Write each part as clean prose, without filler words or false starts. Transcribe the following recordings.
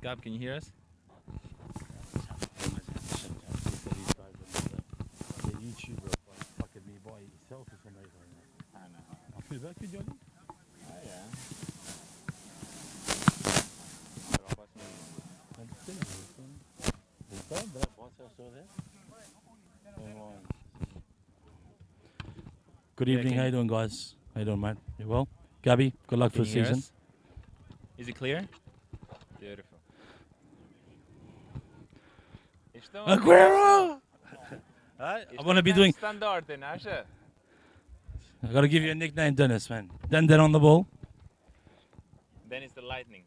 Gab, can you hear us? The YouTuber fucking me by himself or something. I know. I feel bad, could you? Oh, yeah. Good Yeah, evening, can how you- you doing, guys? How you doing, man? You well? Gabby, good luck Can for you the hear season. us? Is it clear? Beautiful. İşte o. Aguero! I want to be doing. Standarten, Asha. I gotta give you a nickname, Dennis, man. Den on the ball. Then it's the lightning.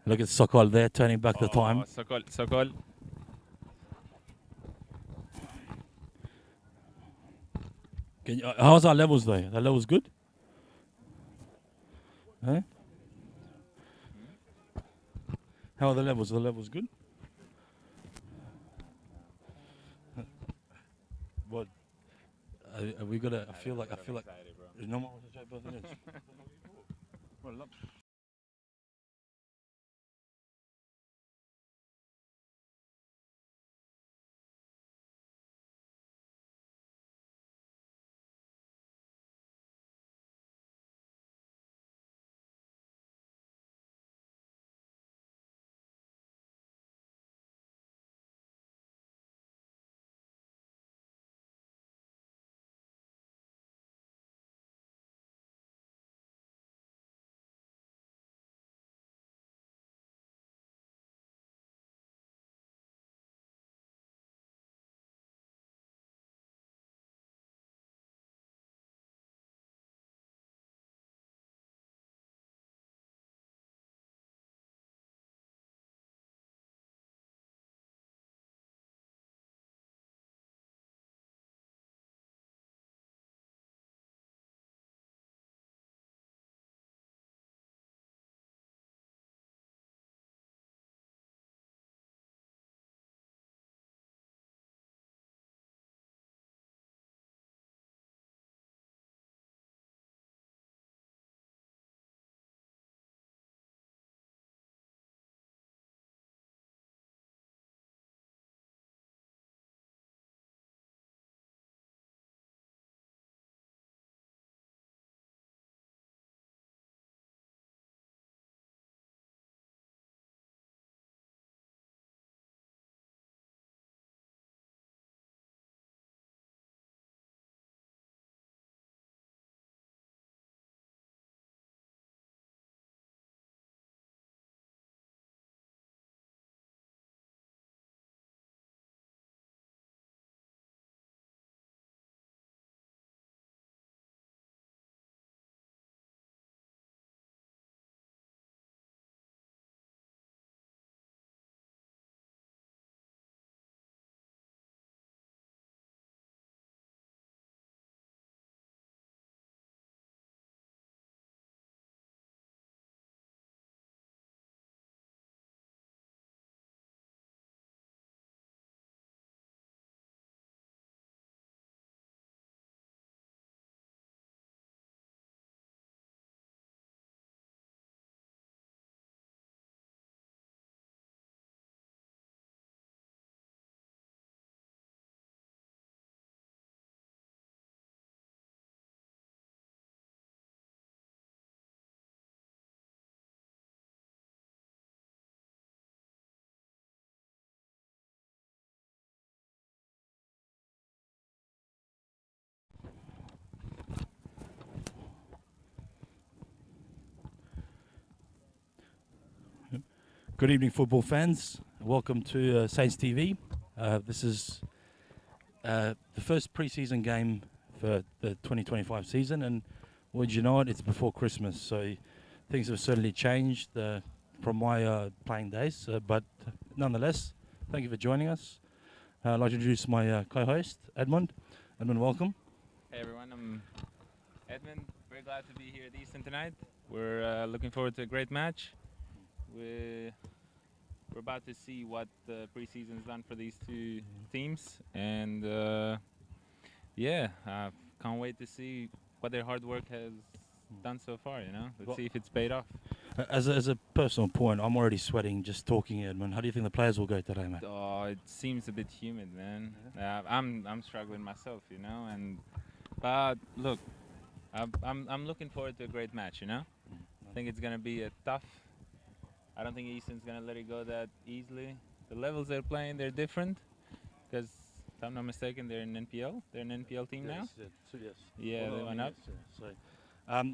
Look at Sokol there, turning back the time. Sokol, Sokol. How's our levels, though? Our levels good? Huh? How are the levels? Are the levels good? What? Are we gonna? I feel like. Excited, bro. No more. Well, Good evening, football fans. Welcome to Saints TV. This is the first pre-season game for the 2025 season, and would you know it, it's before Christmas, so things have certainly changed from my playing days. But nonetheless, thank you for joining us. I'd like to introduce my co-host, Edmund. Edmund, welcome. Hey everyone, I'm Edmund. Very glad to be here at Easton tonight. We're looking forward to a great match. We're about to see what the preseason's done for these two teams, and can't wait to see what their hard work has done so far. Let's see if it's paid off. As a personal point, I'm already sweating just talking, Edmund. How do you think the players will go today, mate? Oh, it seems a bit humid, man. I'm struggling myself, but look, I'm looking forward to a great match. I think it's gonna be a tough. I don't think Easton's gonna let it go that easily. The levels they're playing, they're different, because if I'm not mistaken, they're in NPL. They're an NPL team now. Yes. Yeah, they went up.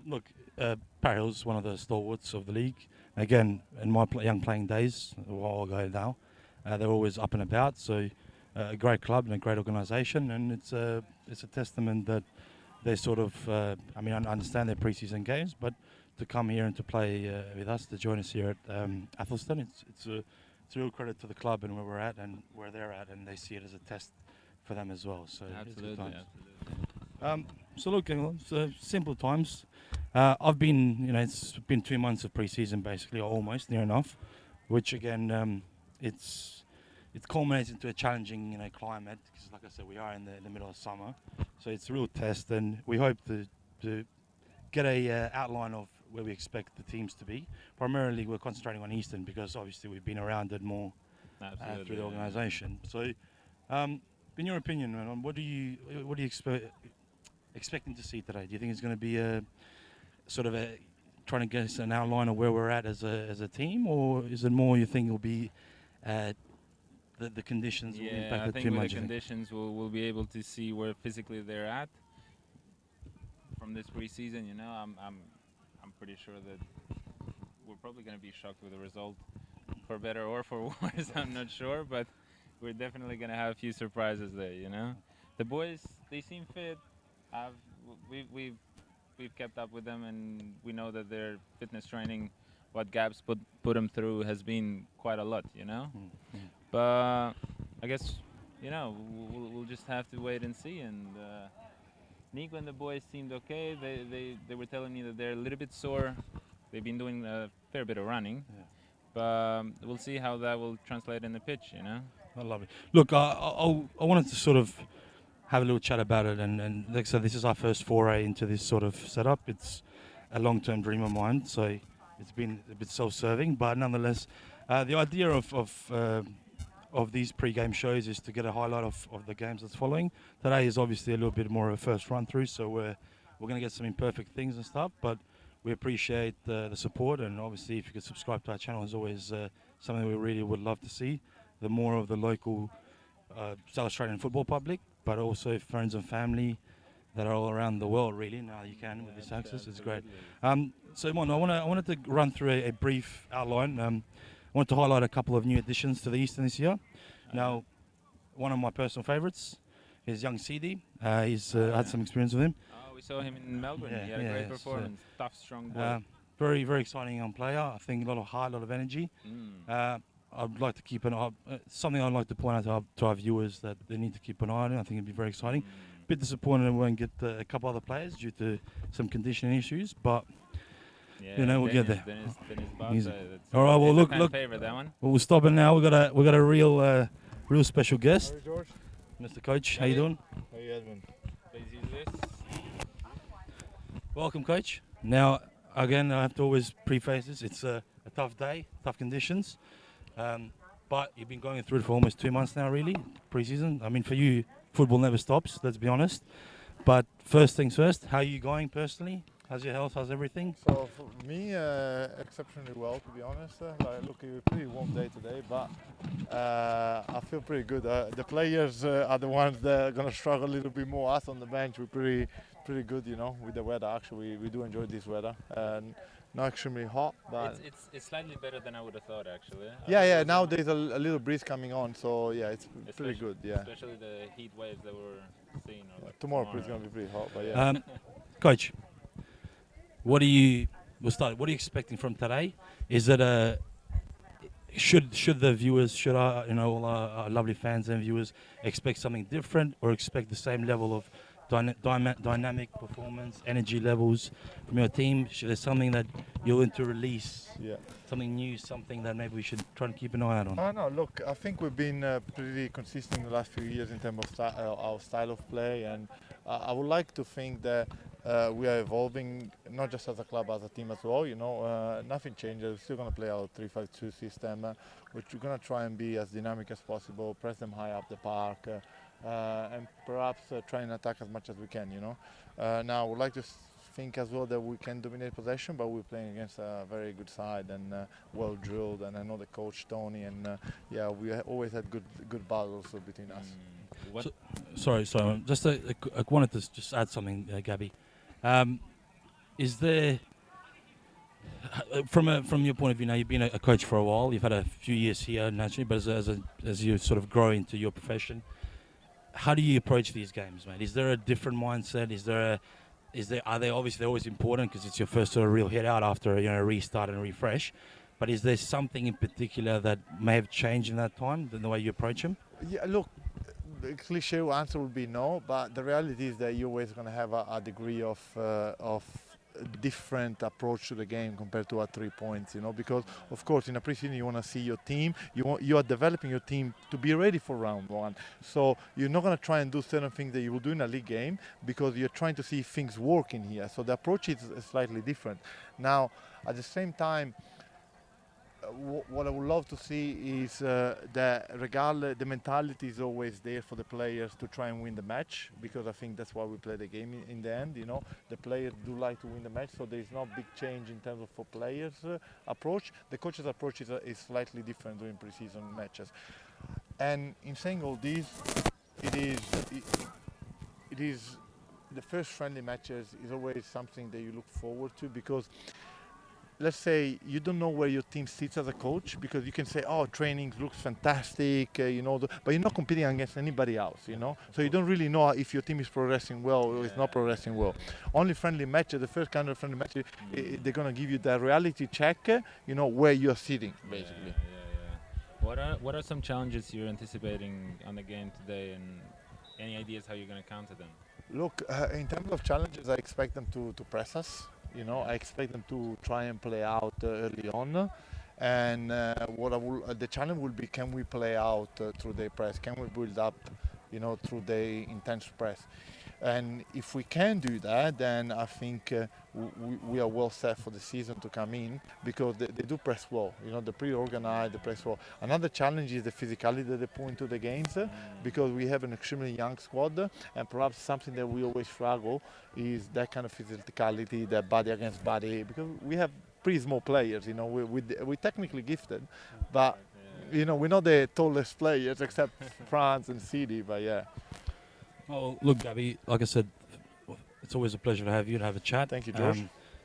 Look, Parry Hill's one of the stalwarts of the league. Again, in my young playing days, a while ago now, they're always up and about. So, a great club and a great organisation, and it's a testament that they sort of. I understand their pre-season games, but to come here and to play with us, to join us here at Athelston, it's a real credit to the club and where we're at and where they're at, and they see it as a test for them as well. So Absolutely. So look, simple times. I've been, it's been 2 months of pre-season basically, or almost near enough, which again, it culminates into a challenging, climate, because like I said, we are in the middle of summer, so it's a real test, and we hope to get a outline of where we expect the teams to be. Primarily, we're concentrating on Easton because obviously we've been around it more through the organisation. So, in your opinion, man, what do you expecting to see today? Do you think it's going to be a sort of trying to get us an outline of where we're at as a team, or is it more you think it'll be the conditions will impact it too much? I think with the conditions we'll be able to see where physically they're at from this preseason. I'm pretty sure that we're probably going to be shocked with the result, for better or for worse. I'm not sure, but we're definitely going to have a few surprises there. The boys, they seem fit. We've kept up with them, and we know that their fitness training, what Gabs put them through, has been quite a lot. But I guess we'll just have to wait and see. And Nico and the boys seemed okay. They were telling me that they're a little bit sore. They've been doing a fair bit of running, but we'll see how that will translate in the pitch. I love it. Look, I wanted to sort of have a little chat about it, and like I said, this is our first foray into this sort of setup. It's a long-term dream of mine, so it's been a bit self-serving, but nonetheless, the idea of these pre-game shows is to get a highlight of the games that's following. Today is obviously a little bit more of a first run-through, so we're going to get some imperfect things and stuff, but we appreciate the support, and obviously if you could subscribe to our channel is always something we really would love to see. The more of the local South Australian football public, but also friends and family that are all around the world, really. Now you can with this access, it's great. So, Mon, I wanted to run through a brief outline. I wanted to highlight a couple of new additions to the Eastern this year. Now, one of my personal favourites is young CD. He's had some experience with him. Oh, we saw him in Melbourne. He had a great performance. Tough, strong boy. Very, very exciting young player. I think a lot of heart, a lot of energy. I'd like to keep an eye. Something I'd like to point out to our viewers that they need to keep an eye on. I think it'd be very exciting. Bit disappointed we won't get a couple other players due to some conditioning issues, but we'll get there. Dennis all right, well, look. Favorite, that one. Well, we'll stop it now. We got a real special guest, Mr. Coach. How you doing? Hey, Edmund. Please use this. Welcome, Coach. Now, again, I have to always preface this. It's a tough day, tough conditions. But you've been going through it for almost 2 months now, really, pre-season. I mean, for you, football never stops, let's be honest. But first things first, how are you going personally? How's your health? How's everything? So for me, exceptionally well, to be honest. Look, it was a pretty warm day today, but I feel pretty good. The players are the ones that are going to struggle a little bit more. Us on the bench, we're pretty pretty good, you know, with the weather. Actually, we do enjoy this weather. And not extremely hot, but It's slightly better than I would have thought, actually. yeah. Now there's a little breeze coming on, so yeah, it's pretty good. Yeah. Especially the heat waves that we're seeing. Or like Tomorrow it's gonna be pretty hot, but yeah. Coach, what are you? We'll start. What are you expecting from today? Is it a should the viewers, should our, you know, all our lovely fans and viewers expect something different, or expect the same level of dynamic performance, energy levels from your team? Should there something that you're going to release? Yeah. Something new, something that maybe we should try and keep an eye out on? Oh no, look, I think we've been pretty consistent in the last few years in terms of our style of play, and I would like to think that we are evolving, not just as a club, as a team as well. You know, nothing changes. We're still going to play our 3-5-2 system, which we're going to try and be as dynamic as possible, press them high up the park, and perhaps try and attack as much as we can. You know, now I would like to think as well that we can dominate possession, but we're playing against a very good side and well drilled. And I know the coach Tony, and yeah, we always had good battles between us. Sorry. Just I wanted to just add something, Gabby. Is there, from your point of view now, you've been a coach for a while. You've had a few years here naturally, but as you sort of grow into your profession, how do you approach these games, mate? Is there a different mindset? Are they obviously they're always important because it's your first sort of real hit out after, you know, restart and refresh? But is there something in particular that may have changed in that time, in the way you approach them? Yeah, look, the cliche answer would be no, but the reality is that you're always going to have a degree of different approach to the game compared to 3 points, you know, because of course in a preseason you want to see your team, you are developing your team to be ready for round one, so you're not going to try and do certain things that you will do in a league game because you're trying to see if things work in here, so the approach is slightly different. Now at the same time, what I would love to see is that regardless, the mentality is always there for the players to try and win the match, because I think that's why we play the game in the end. You know, the players do like to win the match, so there is no big change in terms of for players' approach. The coach's approach is slightly different during preseason matches. And in saying all this, it is the first friendly matches is always something that you look forward to, because let's say you don't know where your team sits as a coach, because you can say, oh, training looks fantastic, you know, but you're not competing against anybody else, you know, so you don't really know if your team is progressing well or is not progressing well. Only friendly matches, the first kind of friendly matches, they're going to give you the reality check, you know, where you're sitting, basically. What are some challenges you're anticipating on the game today, and any ideas how you're going to counter them? Look, in terms of challenges, I expect them to press us. You know, I expect them to try and play out early on, and the challenge will be, can we play out through the press? Can we build up, you know, through the intense press? And if we can do that, then I think we are well set for the season to come in, because they do press well. You know, they're pretty organized, they press well. Another challenge is the physicality that they put into the games, because we have an extremely young squad, and perhaps something that we always struggle is that kind of physicality, that body against body, because we have pretty small players. You know, we're technically gifted, but you know, we're not the tallest players except France and City. But yeah. Well, look, Gabby, like I said, it's always a pleasure to have you, to have a chat. Thank you, George.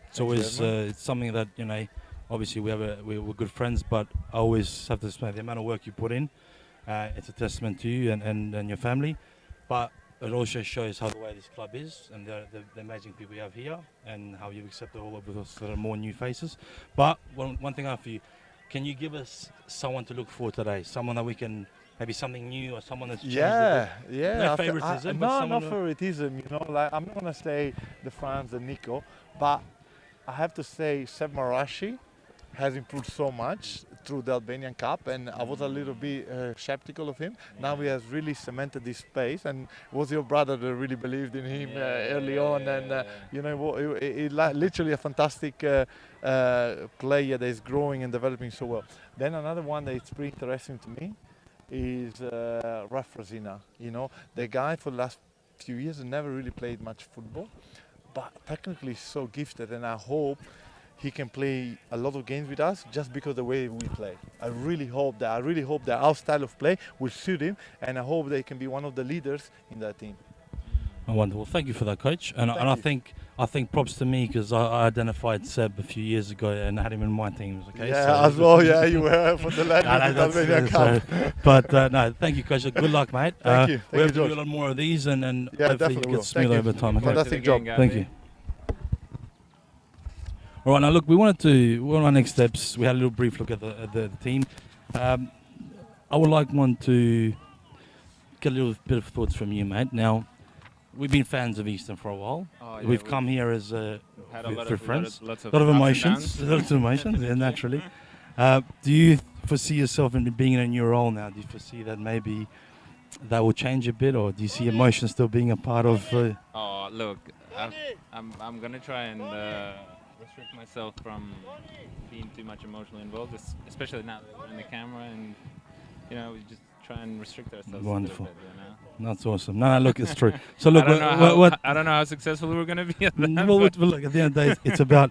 It's always it's something that, you know, obviously we're good friends, but I always have to say the amount of work you put in. It's a testament to you and your family, but it also shows how the way this club is, and the amazing people you have here, and how you've accepted all of us, there are more new faces. But one thing after you, can you give us someone to look for today? Someone that we can, maybe something new, or someone that's changed no favoritism. No favoritism. You know, like I'm not gonna say the Franz and Nico, but I have to say Seb Marashi has improved so much through the Albanian Cup, and I was a little bit skeptical of him. Now he has really cemented this space, and it was your brother that really believed in him early on, and you know, he literally a fantastic player that is growing and developing so well. Then another one that is pretty interesting to me is Raf Rosina. You know, the guy for the last few years never really played much football, but technically so gifted, and I hope he can play a lot of games with us just because of the way we play. I really hope that our style of play will suit him, and I hope that he can be one of the leaders in that team. Oh, wonderful. Thank you for that, Coach. And Thank I you. think props to me because I identified Seb a few years ago and had him in my teams. Okay. Yeah, as well. Yeah, you were for the No, Land Albania Cup. But no, thank you, Coach. Good luck, mate. Thank you. Thank We you, have to do George. a lot more of these, and Yeah, hopefully definitely it will. gets Thank smoother you. over time. Okay. Fantastic job. Thank you. All right, now look, we're on our next steps. We had a little brief look at the team. I would like one to get a little bit of thoughts from you, mate. Now, we've been fans of Eastern for a while. Oh, yeah, We've come here as had a lot with of friends. lots of A lot of ups and emotions, downs. lots of emotions, yeah, naturally. Do you foresee yourself in being in a new role now? Do you foresee that maybe that will change a bit, or do you see emotions still being a part of? Oh, look, I'm gonna try and restrict myself from being too much emotionally involved, especially now that we're in the camera, and we just try and restrict ourselves Wonderful. a little bit. That's awesome. No, look, it's true. So look, I don't know how successful we're gonna be at that. well, but look, at the end of the day, it's about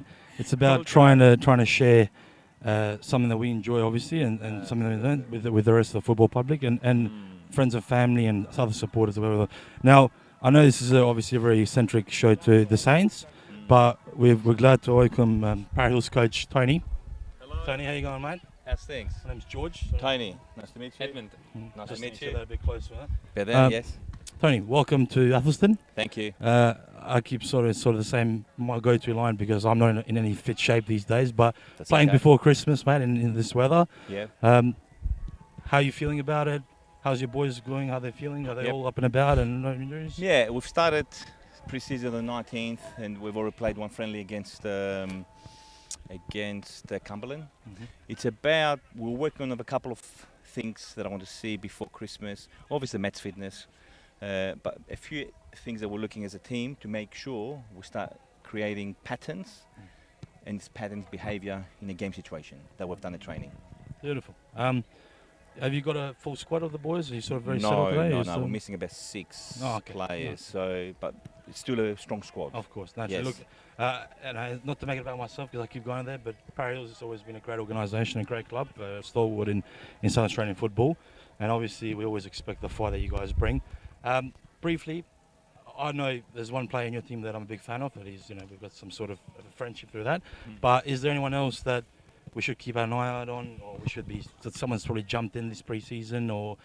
We'll trying to share something that we enjoy, obviously, and something that we learn with the rest of the football public and friends and family and other supporters. Whatever. Now, I know this is obviously a very centric show to the Saints, but we're glad to welcome Para Hills coach Tony. Hello. Tony, how you going, mate? How's things? My name's George. Tiny. Nice to meet you. Edmund. Nice Just to meet sit you. that a bit closer. Huh? Better, yes. Tony, welcome to Athelston. Thank you. I keep sort of the same my go-to line because I'm not in any fit shape these days. But That's playing okay. before Christmas, mate, in this weather. Yeah. How are you feeling about it? How's your boys going? How they feeling? Are they Yep. all up and about and no injuries? Yeah, we've started pre-season on the 19th, and we've already played one friendly against Cumberland. Mm-hmm. It's about we're working on a couple of things that I want to see before Christmas. Obviously, Matt's fitness, but a few things that we're looking as a team to make sure we start creating patterns and this patterns behaviour in a game situation that we've done in training. Beautiful. Have you got a full squad of the boys? Are you sort of very No, settled today? no, You're no. still- We're missing about 6 Oh, okay. players. So, but it's still a strong squad. Of course, naturally. Yes. Look, not to make it about myself because I keep going there, but Para Hills has always been a great organisation, a great club, stalwart in South Australian football, and obviously we always expect the fight that you guys bring. Briefly, I know there's one player in your team that I'm a big fan of. That is, we've got some sort of friendship through that. But is there anyone else that we should keep an eye out on, or we should be that someone's probably jumped in this pre-season, or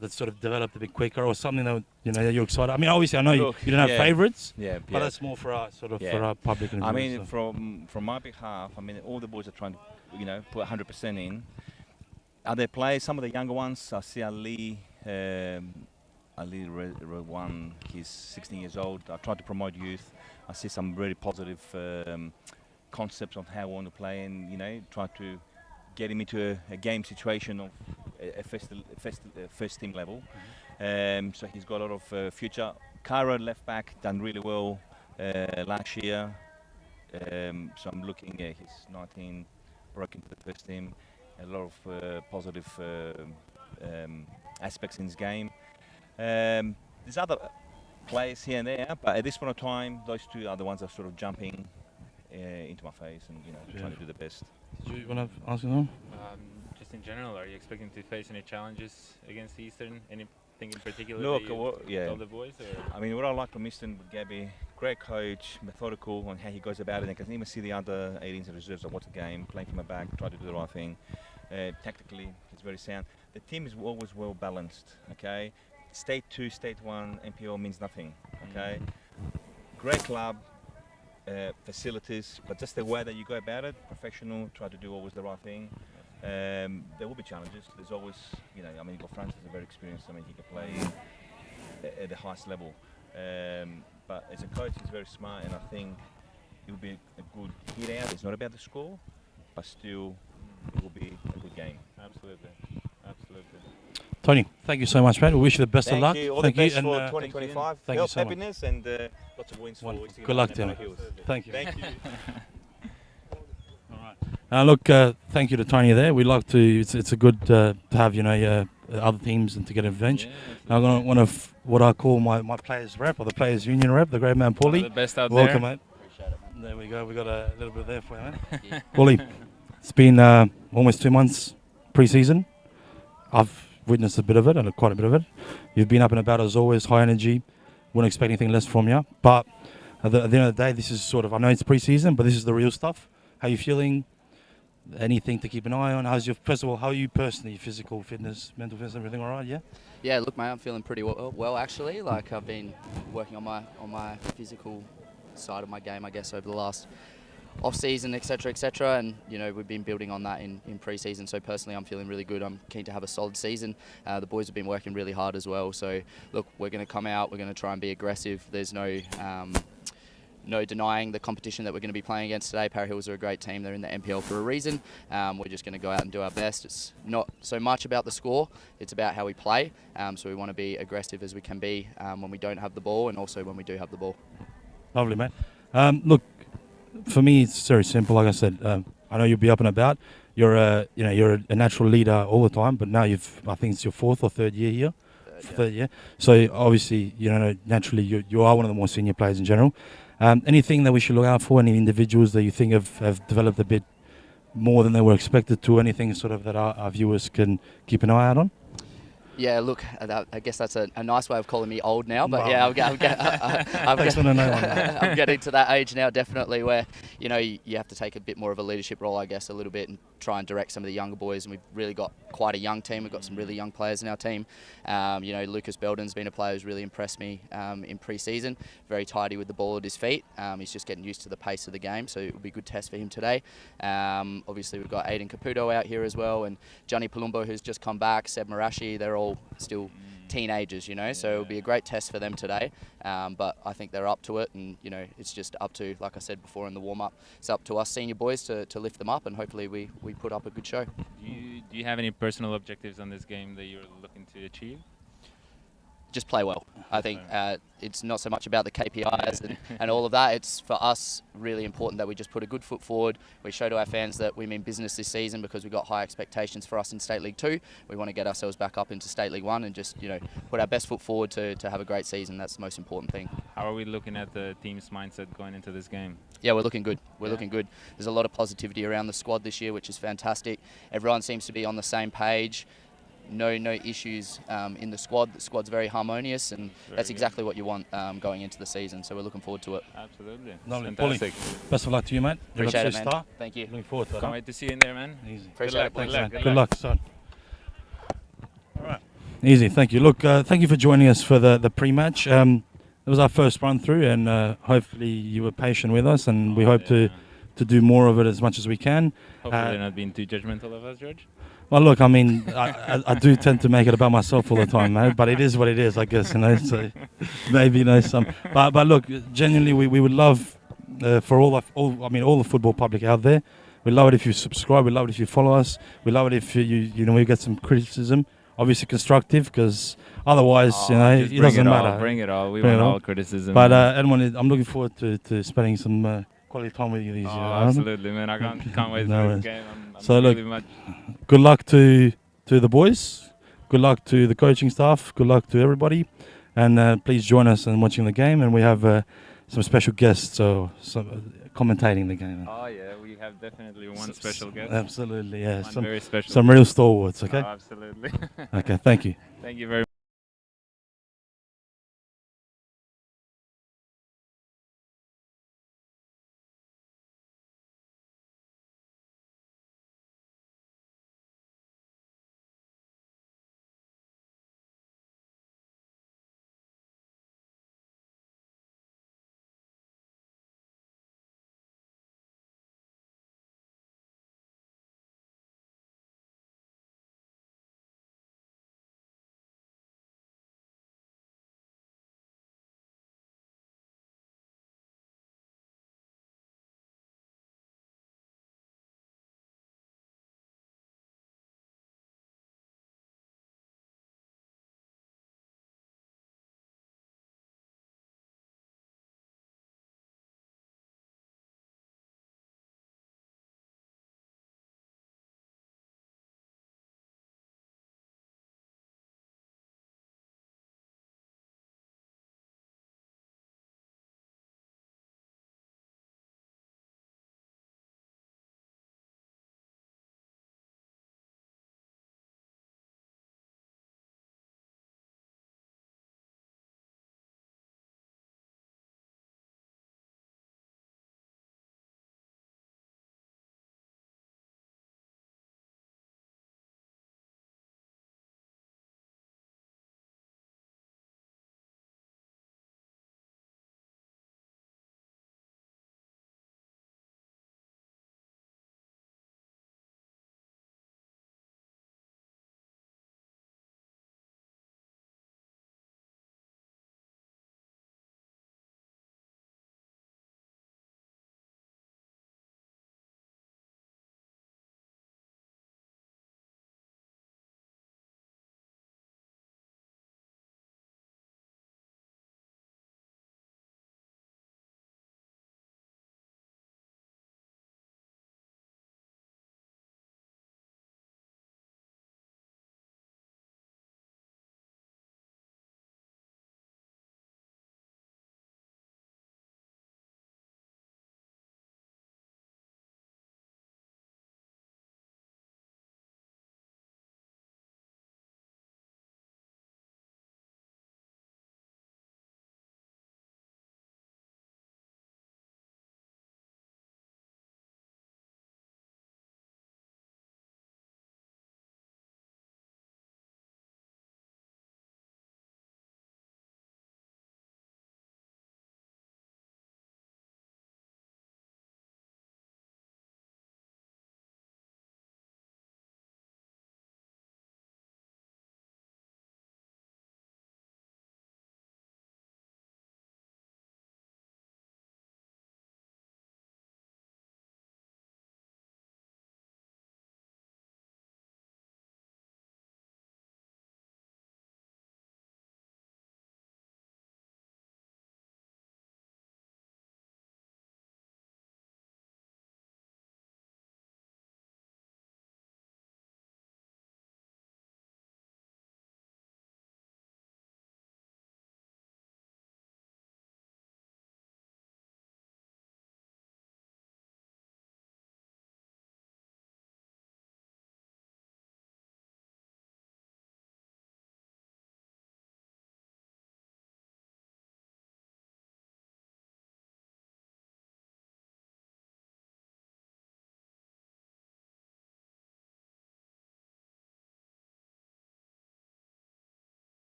that sort of developed a bit quicker, or something that that you're excited? I mean, obviously, I know Look, you don't have yeah. favourites, Yeah, but that's more for our for our public. I mean, so. from my behalf, I mean, all the boys are trying to, put 100% in. Other players, some of the younger ones, I see Ali. Ali Rewan, he's 16 years old. I try to promote youth. I see some very positive concepts on how I want to play, and try to get him into a game situation of a first team level. So he's got a lot of future. Cairo left back done really well last year. So I'm looking at he's 19, broke into the first team. A lot of positive aspects in his game. There's other players here and there, but at this point of time, those two are the ones that are sort of jumping into my face and trying to do the best. Do you want to ask them? Just in general, are you expecting to face any challenges against Eastern? Anything in particular Look, that you well, yeah. told the boys? Or? I mean, what I like from Eastern with Gabby, great coach, methodical on how he goes about it. I can even see the under 18s and reserves. I watch the game, playing from the back, try to do the right thing. Tactically, he's very sound. The team is always well balanced. Okay, State 2, State 1, NPL means nothing. Okay, great club, facilities, but just the way that you go about it, professional, try to do always the right thing. There will be challenges. There's always, I mean, you've got Francis, a very experienced. I mean, he can play at the highest level. But as a coach, he's very smart, and I think it will be a good hit out. It's not about the score, but still, it will be a good game. Absolutely. Tony, thank you so much, mate. We wish you the best of luck. Thank you. All thank the best you. for And, 2025. thank you Health, so much. happiness, and lots of wins Wonderful. for Eastern Good luck United to and him. Para Hills. Thank you. Thank you. All right. Look, thank you to Tony there. We like to. It's a good to have other teams and to get a bench. Yeah, I'm gonna one of what I call my players rep or the players union rep, the great man One of Paulie. the best out Welcome, there. mate. There we go. We got a little bit there for you, mate. Paulie, it's been almost 2 months pre-season. I've witnessed a bit of it and quite a bit of it. You've been up and about as always, high energy. wouldn't expect anything less from you. But at the end of the day, this is sort of, I know it's pre-season, but this is the real stuff. How you feeling? Anything to keep an eye on? First of all, how are you personally? Physical fitness, mental fitness, everything all right? Yeah. Yeah, look, mate, I'm feeling pretty well actually. Like I've been working on my physical side of my game, I guess, over the last off season, etc., and we've been building on that in pre-season. So personally, I'm feeling really good. I'm keen to have a solid season. The boys have been working really hard as well. So look, we're going to come out. We're going to try and be aggressive. There's no denying the competition that we're going to be playing against today. Para Hills are a great team. They're in the NPL for a reason. We're just going to go out and do our best. It's not so much about the score. It's about how we play. So we want to be aggressive as we can be when we don't have the ball, and also when we do have the ball. Lovely, mate. Look, for me, it's very simple. Like I said, I know you'll be up and about. You're a natural leader all the time, but now I think it's your 4th or 3rd year here. Third year. So obviously, naturally you are one of the more senior players in general. Anything that we should look out for? Any individuals that you think have developed a bit more than they were expected to? Anything sort of that our viewers can keep an eye out on? Yeah, look, I guess that's a nice way of calling me old now, but Wow. yeah, I'm getting to that age now, definitely, where you have to take a bit more of a leadership role, I guess, a little bit, and try and direct some of the younger boys. And we've really got quite a young team. We've got some really young players in our team. Lucas Belden's been a player who's really impressed me in pre-season. Very tidy with the ball at his feet. He's just getting used to the pace of the game, so it will be a good test for him today. Obviously, we've got Aiden Caputo out here as well, and Johnny Palumbo, who's just come back, Seb Marashi. They're all still teenagers, so it'll be a great test for them today. But I think they're up to it, and it's just up to, like I said before in the warm-up, it's up to us senior boys to lift them up, and hopefully we put up a good show. Do you have any personal objectives on this game that you're looking to achieve? Just play well. I think it's not so much about the KPIs and all of that. It's for us really important that we just put a good foot forward. We show to our fans that we mean business this season, because we've got high expectations for us in State League 2. We want to get ourselves back up into State League 1 and just put our best foot forward to have a great season. That's the most important thing. How are we looking at the team's mindset going into this game? Yeah, we're looking good. We're looking good. There's a lot of positivity around the squad this year, which is fantastic. Everyone seems to be on the same page. No issues in the squad. The squad's very harmonious, and that's exactly what you want going into the season. So we're looking forward to it. Absolutely. Lovely. Fantastic. Best of luck to you, mate. Appreciate it, man. Star. Thank you. Looking forward to it. Can't wait to see you in there, man. Easy. Appreciate it. Good boys. luck. Good luck, son. All right. Easy. Thank you. Look, thank you for joining us for the pre-match. It was our first run through, and hopefully you were patient with us, and we hope to do more of it as much as we can. Hopefully they're not being too judgmental of us, George. Well, look, I mean, I do tend to make it about myself all the time, man. But it is what it is, I guess, So maybe some. But look, genuinely, we would love for all the football public out there. We love it if you subscribe. We love it if you follow us. We love it if we get some criticism, obviously constructive, because otherwise, it doesn't matter. Bring it all. We want all criticism. But Edmond, I'm looking forward to spending some quality time with you these years. Absolutely, man. I can't wait for this game. So look, really good luck to the boys. Good luck to the coaching staff. Good luck to everybody. And please join us in watching the game. And we have some special guests commentating the game. Oh, yeah. We have definitely one special guest. Absolutely, yeah. One very special. Some real stalwarts, okay? Oh, absolutely. Okay, thank you. Thank you very much.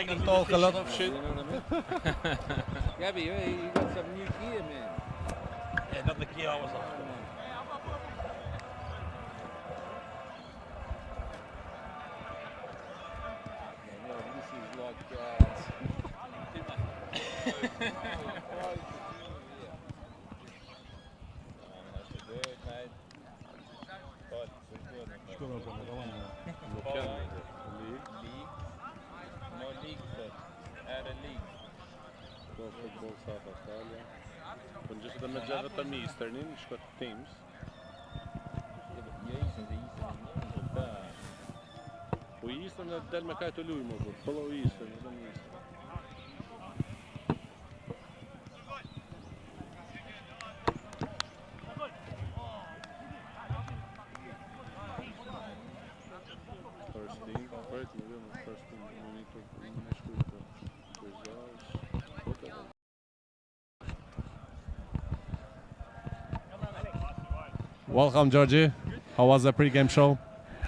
They can talk a lot of shit, you know what I mean? Gabby, hey, you got some new gear, man. Yeah, not the gear I was after. No, this is like Football South Australia. Just the majority of Eastern teams. وإيسترن ده المكان اللي هو موجود. follow Eastern. First team, first team. We need to finish with the results. Welcome, Georgie. How was the pre-game show?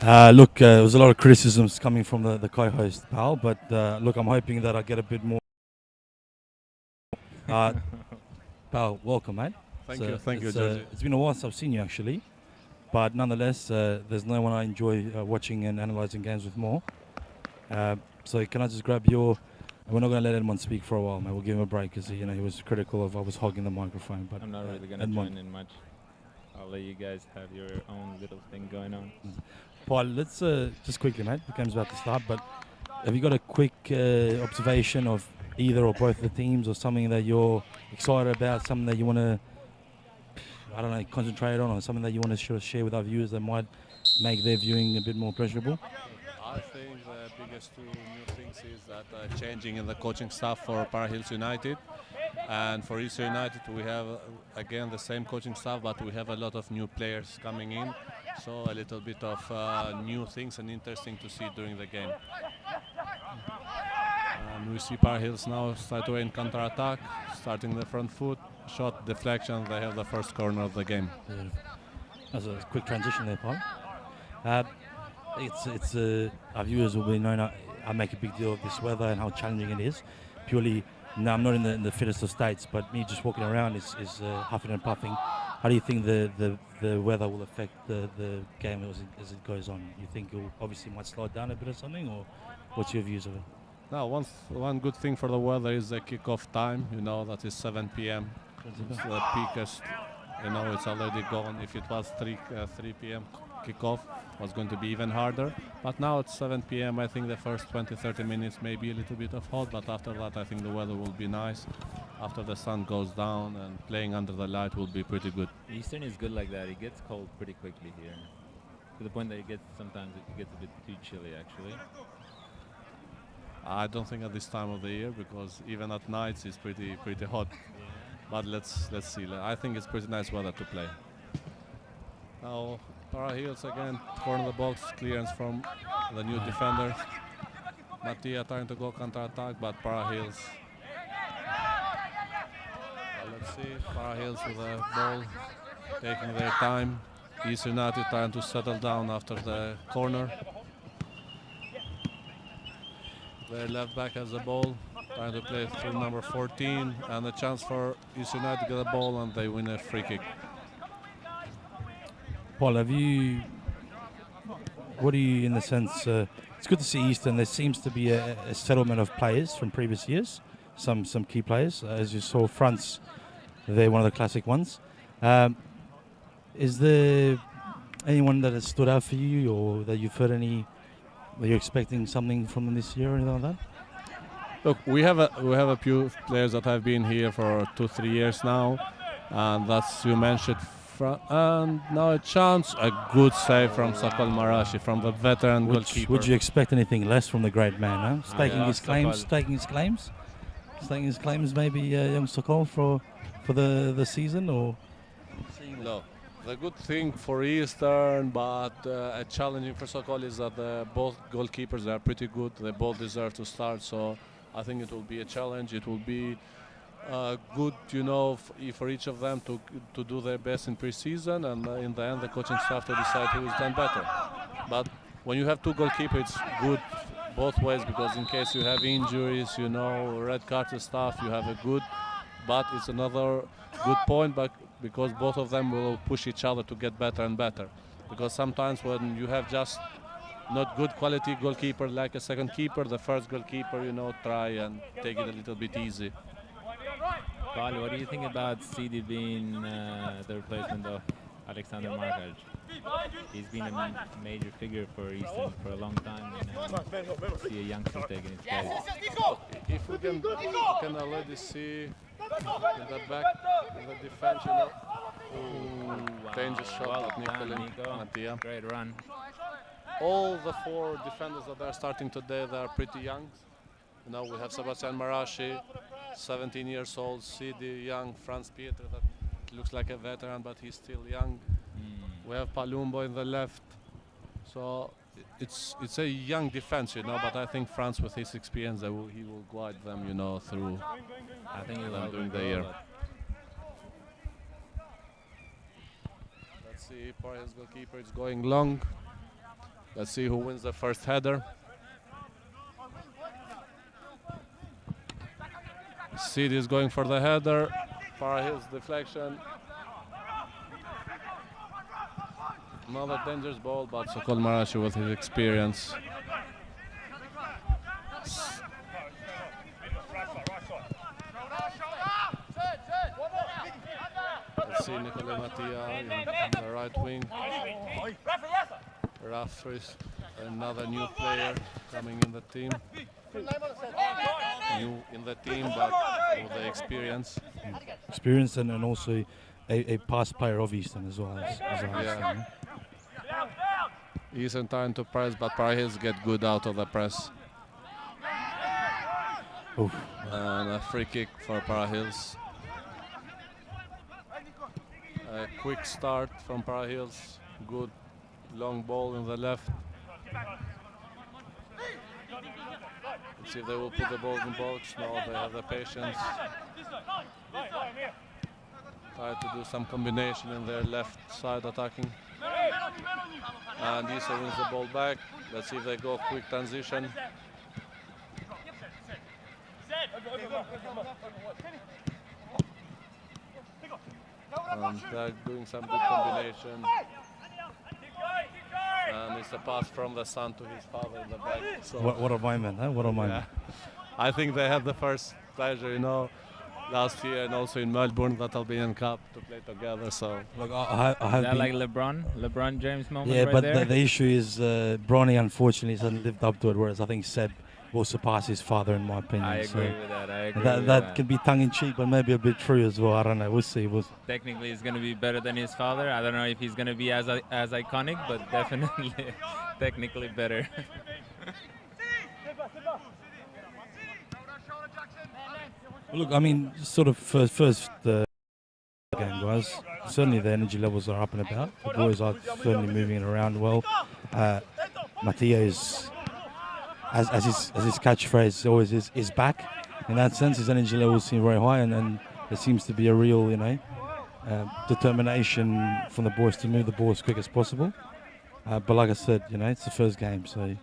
Look, there was a lot of criticisms coming from the co-host, pal, but look, I'm hoping that I get a bit more. Pal, welcome, mate. Thank you, Georgie. It's been a while since I've seen you, actually, but nonetheless, there's no one I enjoy watching and analysing games with more. So can I just grab your... We're not going to let Edmond speak for a while, mate. We'll give him a break because he was critical of I was hogging the microphone. But I'm not really going to join in much. I'll let you guys have your own little thing going on. Paul, let's just quickly, mate. The game's about to start, but have you got a quick observation of either or both the teams, or something that you're excited about, something that you want to, I don't know, concentrate on, or something that you want to share with our viewers that might make their viewing a bit more pleasurable? I think the biggest two new things is that changing in the coaching staff for Para Hills United. And for Eastern United, we have again the same coaching staff, but we have a lot of new players coming in. So a little bit of new things and interesting to see during the game. And we see Para Hills now straight away in counter-attack, starting the front foot, shot, deflection. They have the first corner of the game. That's a quick transition there, Paul. It's our viewers will be known. I make a big deal of this weather and how challenging it is. Purely. No, I'm not in the fittest of states, but me just walking around is huffing and puffing. How do you think the weather will affect the game as it goes on? You think it obviously might slow it down a bit or something, or what's your views of it? Now, one good thing for the weather is the kickoff time. That is 7 p.m. It's the peakest. It's already gone. If it was 3 p.m. kickoff, was going to be even harder. But now it's 7 p.m. I think the first 20-30 minutes may be a little bit of hot, but after that I think the weather will be nice. After the sun goes down and playing under the light will be pretty good. Eastern is good like that. It gets cold pretty quickly here, to the point that sometimes it gets a bit too chilly actually. I don't think at this time of the year, because even at nights it's pretty hot. Yeah. But let's see. I think it's pretty nice weather to play. Now Para Hills again, corner the box, clearance from the new defender. Mattia trying to go counter-attack, but Para Hills. Let's see, Para Hills with the ball, taking their time. East United trying to settle down after the corner. Their left back has the ball, trying to play through number 14, and a chance for East United to get the ball, and they win a free kick. Paul, what do you, in the sense, it's good to see Eastern. There seems to be a settlement of players from previous years, some key players. As you saw, France, they're one of the classic ones. Is there anyone that has stood out for you, or that you've heard that you're expecting something from them this year or anything like that? Look, we have a few players that have been here for 2-3 years now, and that's, you mentioned. And now a chance, a good save from Sakal Marashi, from the veteran goalkeeper. Would you expect anything less from the great man, huh? Staking his claims, maybe young Sakal for the season, or? No. The good thing for Eastern, but a challenging for Sakal is that both goalkeepers are pretty good. They both deserve to start, so I think it will be a challenge. It will be good, for each of them to do their best in pre-season, and in the end the coaching staff to decide who has done better. But when you have two goalkeepers, it's good both ways, because in case you have injuries, you know, red cards and stuff, you have a good. But it's another good point, but because both of them will push each other to get better and better. Because sometimes when you have just not good quality goalkeeper like a second keeper, the first goalkeeper, you know, try and take it a little bit easy. Paul, what do you think about Sidi being the replacement of Alexander Markaj? He's been a major figure for Eastern for a long time, and see a youngster taking his place. If we can already see in the back, in the defense, you know, dangerous shot Well at done, Nico Nico. Mattia. Great run. All the four defenders that are starting today, they are pretty young. You know, we have Sebastian Marashi, 17 years old, Sidi young, Franz Pieter that looks like a veteran, but he's still young. We have Palumbo in the left. So it's a young defense, you know, but I think France, with his experience, he will guide them, you know, through. I think he'll help during them the grow, year. but Let's see, Paris goalkeeper is going long. Let's see who wins the first header. Sid is going for the header. Farahil's deflection. Another dangerous ball, but Sokol Marashi with his experience. Let's see Nicolas Mattia in the right wing. Raffris, another new player coming in the team. New in the team, but with the experience. Experience and also a past player of Eastern as well. As I understand. Eastern trying to press, but Parahils get good out of the press. Oof. And a free kick for Parahils. A quick start from Parahils. Good long ball in the left. Let's see if they will put the ball in box. No, they have the patience. Try to do some combination in their left side attacking. And Issa wins the ball back. Let's see if they go quick transition. And they're doing some good combination. And it's a pass from the son to his father in the back. So What a moment, huh? What a moment. I think they had the first pleasure, you know, last year and also in Melbourne, that Albanian Cup, to play together. So Look, I have is that been, like LeBron James moment yeah, right but there? the issue is Bronny unfortunately hasn't lived up to it, whereas I think Seb will surpass his father in my opinion. I agree So with that. I agree that with that can be tongue-in-cheek, but maybe a bit true as well. I don't know. We'll see. Technically, he's going to be better than his father. I don't know if he's going to be as iconic, but definitely technically better. Look, I mean, sort of first game, guys. Certainly the energy levels are up and about. The boys are certainly moving around well. Mattia is, as his catchphrase always is back. In that sense, his energy levels seem very high, and there seems to be a real, determination from the boys to move the ball as quick as possible. But like I said, it's the first game, so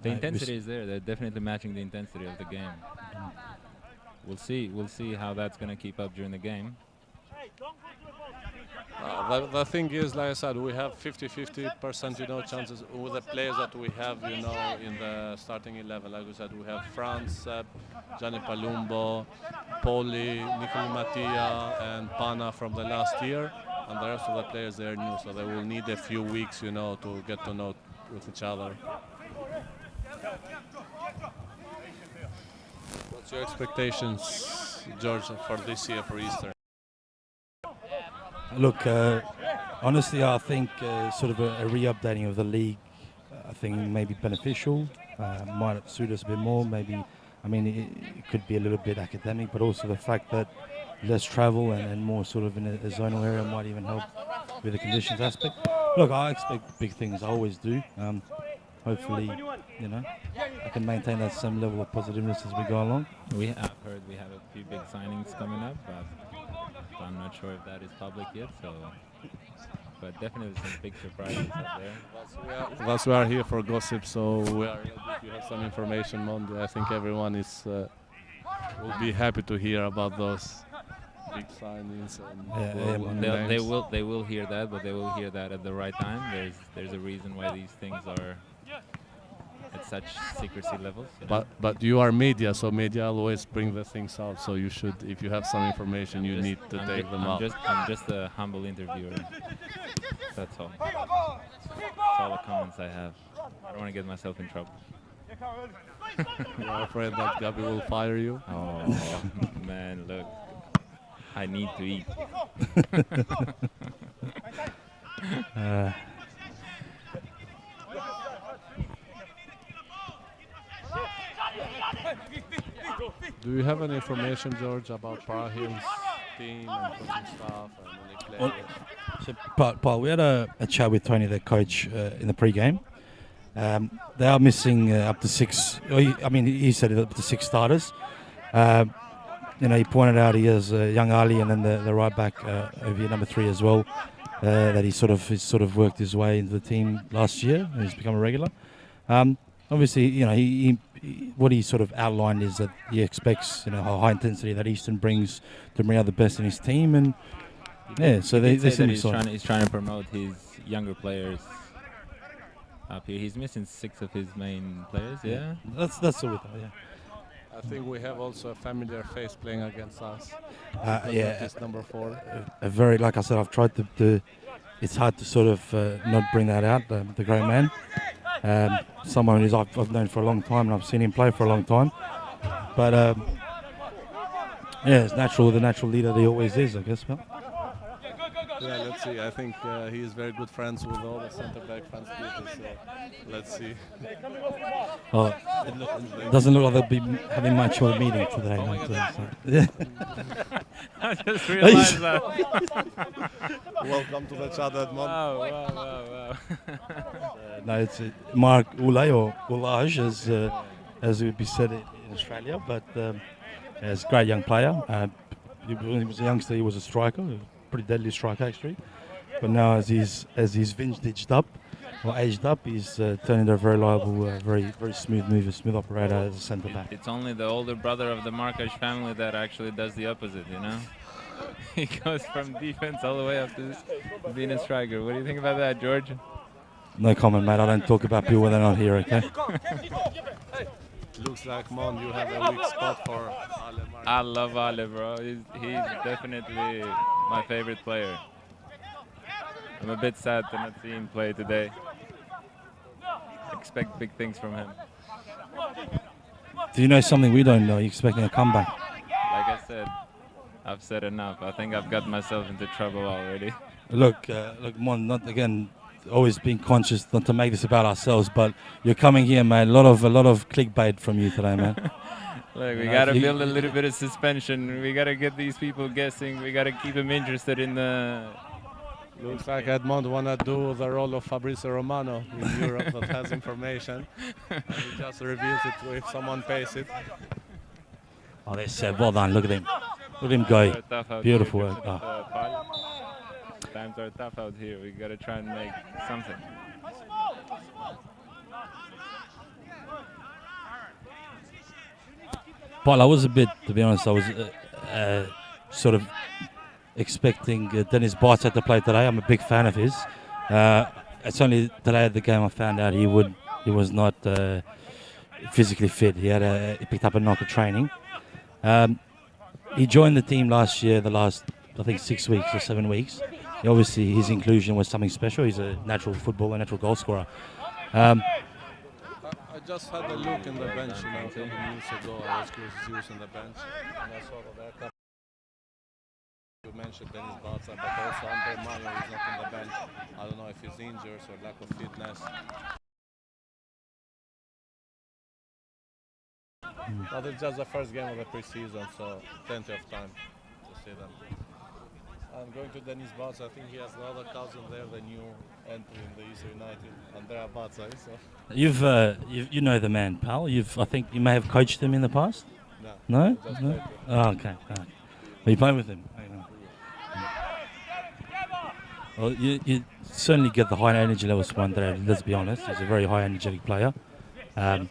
The intensity is there. They're definitely matching the intensity of the game. We'll see how that's going to keep up during the game. the thing is, like I said, we have 50-50%, chances with the players that we have, in the starting 11. Like we said, we have Franz, Seb, Gianni Palumbo, Poli, Nicolas Mattia, and Pana from the last year, and the rest of the players, they're new, so they will need a few weeks, to get to know with each other. What's your expectations, George, for this year for Easter? Look, honestly, I think sort of a re-updating of the league, I think may be beneficial. Might suit us a bit more. Maybe, it could be a little bit academic, but also the fact that less travel and more sort of in a zonal area might even help with the conditions aspect. Look, I expect big things. I always do. Hopefully, I can maintain that same level of positiveness as we go along. I've heard we have a few big signings coming up, but I'm not sure if that is public yet. So but definitely some big surprises out there. That's we are here for gossip, so we are. If you have some information, Monday, I think everyone is will be happy to hear about those big signings. And They will hear that, but they will hear that at the right time. There's a reason why these things are at such secrecy levels. You know? But you are media, so media always bring the things out. So you should, if you have some information, you need to take them out. I'm just a humble interviewer. That's all. That's all the comments I have. I don't want to get myself in trouble. You're afraid that Gabi will fire you? Oh man, look, I need to eat. Do you have any information, George, about Parahil's team and coaching staff and any players? Paul, we had a chat with Tony, their coach, in the pre-game. They are missing up to 6. He said up to 6 starters. He pointed out he has young Ali and then the right back over here, number 3 as well. That he's sort of worked his way into the team last year and he's become a regular. Obviously, what he sort of outlined is that he expects, how high intensity that Easton brings to bring out the best in his team, and so they seem excited. He's trying to promote his younger players up here. He's missing 6 of his main players. Yeah, that's all with that. Yeah. I think we have also a familiar face playing against us. It's number 4. A very, like I said, I've tried to it's hard to sort of not bring that out. The great man. Someone who's I've known for a long time and I've seen him play for a long time. But it's natural, the natural leader that he always is, I guess. Well. Yeah, let's see. I think he is very good friends with all the centre-back fans. So let's see. Oh, it doesn't look like they'll be having much of a meeting today. I just realized that. Welcome to the chat, Edmond. Wow. No, it's Mark Ulay or Ulaj, as it would be said in Australia. But he's a great young player. When he was a youngster, he was a striker. Pretty deadly striker actually, but now as he's vintaged up or aged up, he's turned into a very reliable, very smooth mover, smooth operator as a centre back. It's only the older brother of the Markash family that actually does the opposite, He goes from defense all the way up to being a striker. What do you think about that, George? No comment, mate. I don't talk about people when they're not here, okay? Looks like, Mon, you have a weak spot for Ale. I love Ale, bro. He's definitely my favorite player. I'm a bit sad to not see him play today. Expect big things from him. Do you know something we don't know? Are you expecting a comeback? Like I said, I've said enough. I think I've got myself into trouble already. Look, Mon, not again. Always being conscious not to make this about ourselves, but you're coming here, man. A lot of clickbait from you today, man. Look, we gotta build a little bit of suspension. We gotta get these people guessing. We gotta keep them interested in the. Looks like Edmond wanna do the role of Fabrizio Romano in Europe that has information. And he just reveals it if someone pays it. Oh, they said, well done. Look at him. Look at him go. Beautiful work. Times are tough out here. We gotta try and make something. Paul, I was a bit, to be honest, I was sort of expecting Dennis Bartzat to play today. I'm a big fan of his. It's only today at the game I found out he was not physically fit. He picked up a knock at training. He joined the team last year, I think 6 weeks or 7 weeks. Obviously, his inclusion was something special. He's a natural footballer, natural goal scorer. I just had a look in the bench, a couple minutes ago. I was close to use in the bench, and I saw that you mentioned Dennis Bartzat, but also Andre Mayo is not in the bench. I don't know if he's injured or lack of fitness. But it's just the first game of the preseason, so plenty of time to see them. I'm going to Dennis Bartzat. I think he has another cousin there, the new entry in the East United, Andrea Bartzat. So. You know the man, pal. I think you may have coached him in the past. No. Oh, okay. Are you playing with him? Well, you certainly get the high energy levels from Andre. Let's be honest, he's a very high energetic player. I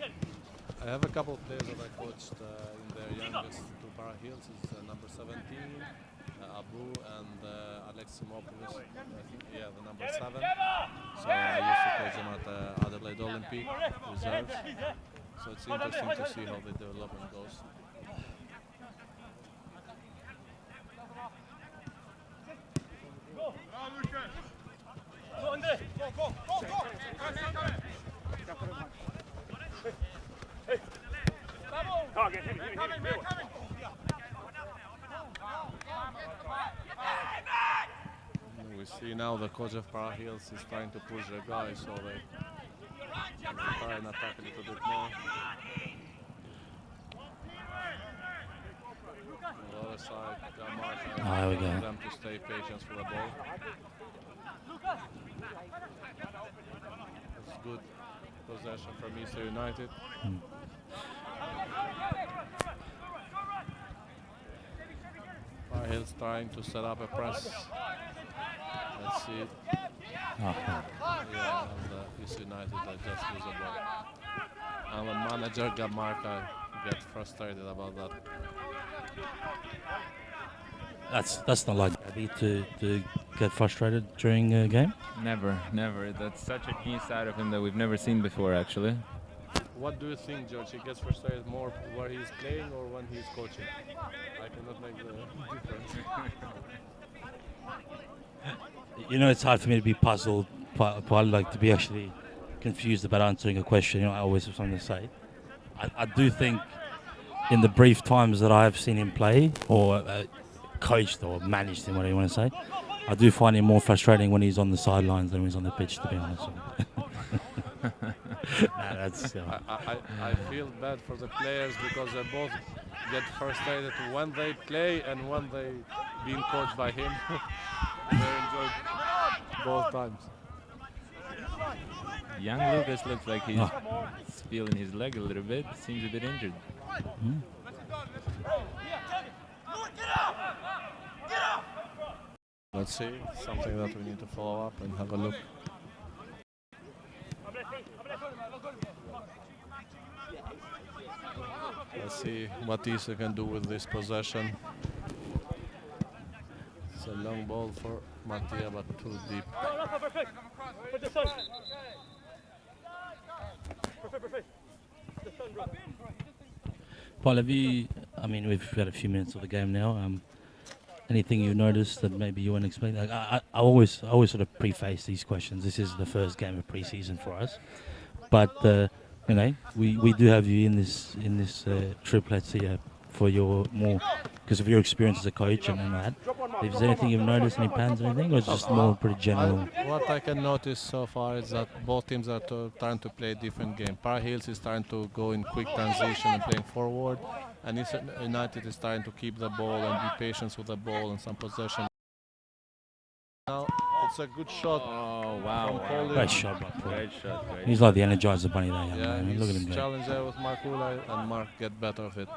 have a couple of players that I coached in their youngest two para heels. Is number 17, Abu, and Alex Simopoulos. I think, yeah, the number 7. So I used to coach them at the Adelaide Olympic reserves. So it's interesting to see how the development goes. We see now the coach of Para Heels is trying to push the guys, so they try and attack a little bit more. On the other side, Jamar There we go. them to stay patient for the ball. That's good possession from Easter United. Para Heels trying to set up a press. Let's see. Yeah, and East United just lose the ball. And the manager Gamarka gets frustrated about that. That's not like Gabby to get frustrated during a game. Never, never. That's such a new side of him that we've never seen before, actually. What do you think, George? He gets frustrated more where he's playing or when he's coaching? I cannot make the difference. You know, it's hard for me to be puzzled, partly like to be actually confused about answering a question. You know, I always have something to say. I do think in the brief times that I've seen him play or coached or managed him, whatever you want to say, I do find him more frustrating when he's on the sidelines than when he's on the pitch, to be honest. That's, I feel bad for the players because they both get frustrated when they play and when they being coached by him. They enjoy both times. Young Lucas looks like he's feeling his leg a little bit. Seems a bit injured. Let's see, something that we need to follow up and have a look. Let's see what Issa can do with this possession. It's a long ball for Mattia, but too deep. Paul, have you, I mean, we've had a few minutes of the game now. Anything you noticed that maybe you want to explain? Like, I always sort of preface these questions. This is the first game of pre-season for us, but you know, we do have you in this trip, let's say, for your more because of your experience as a coach and that. If there's anything you've noticed, any patterns or anything, or it's just more pretty general? What I can notice so far is that both teams are trying to play a different game. Para Heels is trying to go in quick transition and playing forward, and East United is trying to keep the ball and be patient with the ball and some possession. Now it's a good shot. Oh wow! Great shot, Great shot. Great. He's like the Energizer Bunny there, young Yeah, man. Look at him he's go. challenged there with Mark Ulay, and Mark get better of it.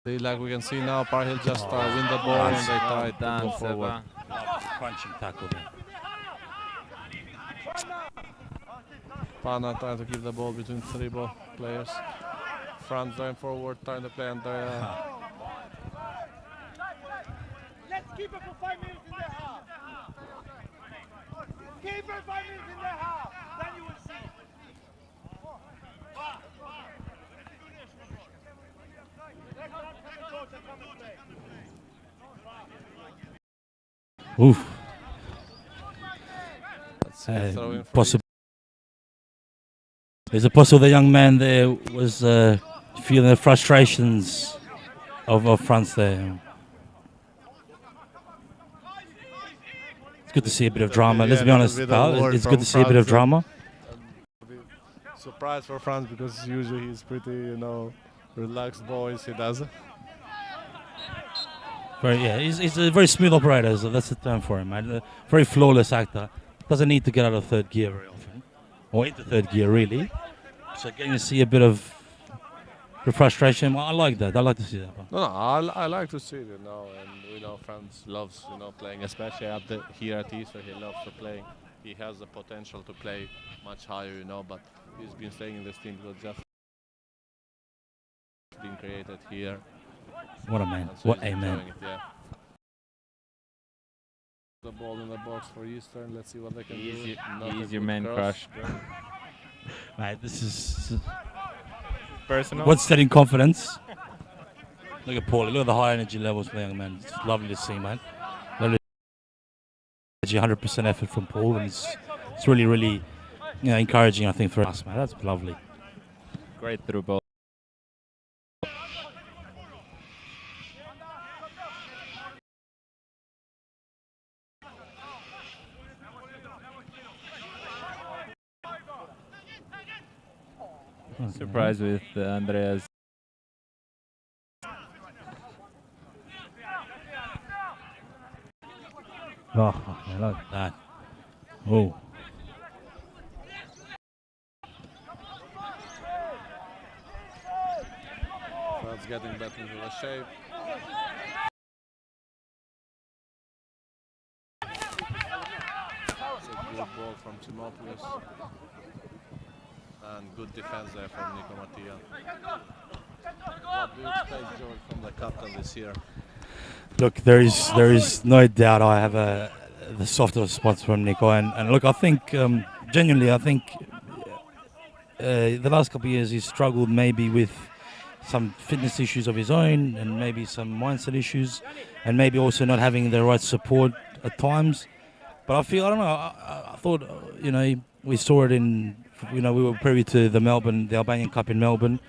Like we can see now, Para Heels just win the ball and they try to go forward. Crunching tackle there. Pana trying to keep the ball between three players. Franz going forward, trying to play Andrea. Let's keep it for 5 minutes in the half. Keep it 5 minutes in the half. Then you will see. Oof. Possible. Is it possible the young man there was feeling the frustrations of France there? It's good to see a bit of drama. Let's be honest, pal. It's good to see a bit of drama. Surprise for Franz because usually he's pretty, you know, relaxed boys. He does. He's a very smooth operator, so that's the term for him, man. A very flawless actor. Doesn't need to get out of third gear very often, or into third gear really. So getting to see a bit of the frustration. I like that. I like to see that. No, I like to see it, you know, and we know Franz loves, you know, playing, especially here at Easter. He loves to play. He has the potential to play much higher, you know, but he's been staying in this team because just been created here. What a man. So What he's a man. enjoying it, yeah. The ball in the box for Eastern. Let's see what they can do. Not a He's your good man cross. crush. Mate, this is Personal. what's that in confidence? Look at Paulie. Look at the high energy levels for the young man. It's lovely to see, man. Lovely to see 100% effort from Paul, and it's really, really, you know, encouraging. I think for us, man. That's lovely. Great through ball. Surprised with Andreas. Oh, I like that. Oh. Franz getting back into the shape. It's a good ball from Timopoulos. And good defense there from Nico Mattia. What do you expect, George, from the captain this year? Look, there is no doubt I have the softer spots from Nico, and look, I think genuinely, I think the last couple of years he's struggled maybe with some fitness issues of his own, and maybe some mindset issues, and maybe also not having the right support at times. But I feel, I don't know, I thought, you know, we saw it in, you know, we were privy to the Albanian Cup in Melbourne,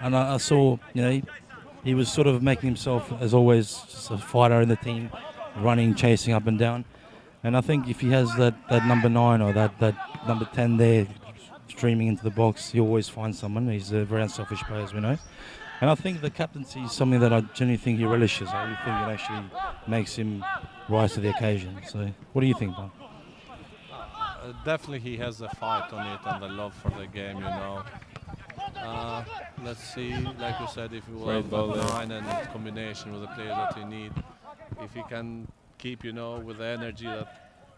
and I saw, you know, he was sort of making himself, as always, just a fighter in the team, running, chasing up and down. And I think if he has that number 9 or that number 10 there, streaming into the box, he always finds someone. He's a very unselfish player, as we know. And I think the captaincy is something that I genuinely think he relishes. I really think it actually makes him rise to the occasion. So, what do you think, Bob? Definitely he has the fight on it and the love for the game, you know. Let's see, like you said, if he will have that 9 and combination with the players that he need. If he can keep, you know, with the energy that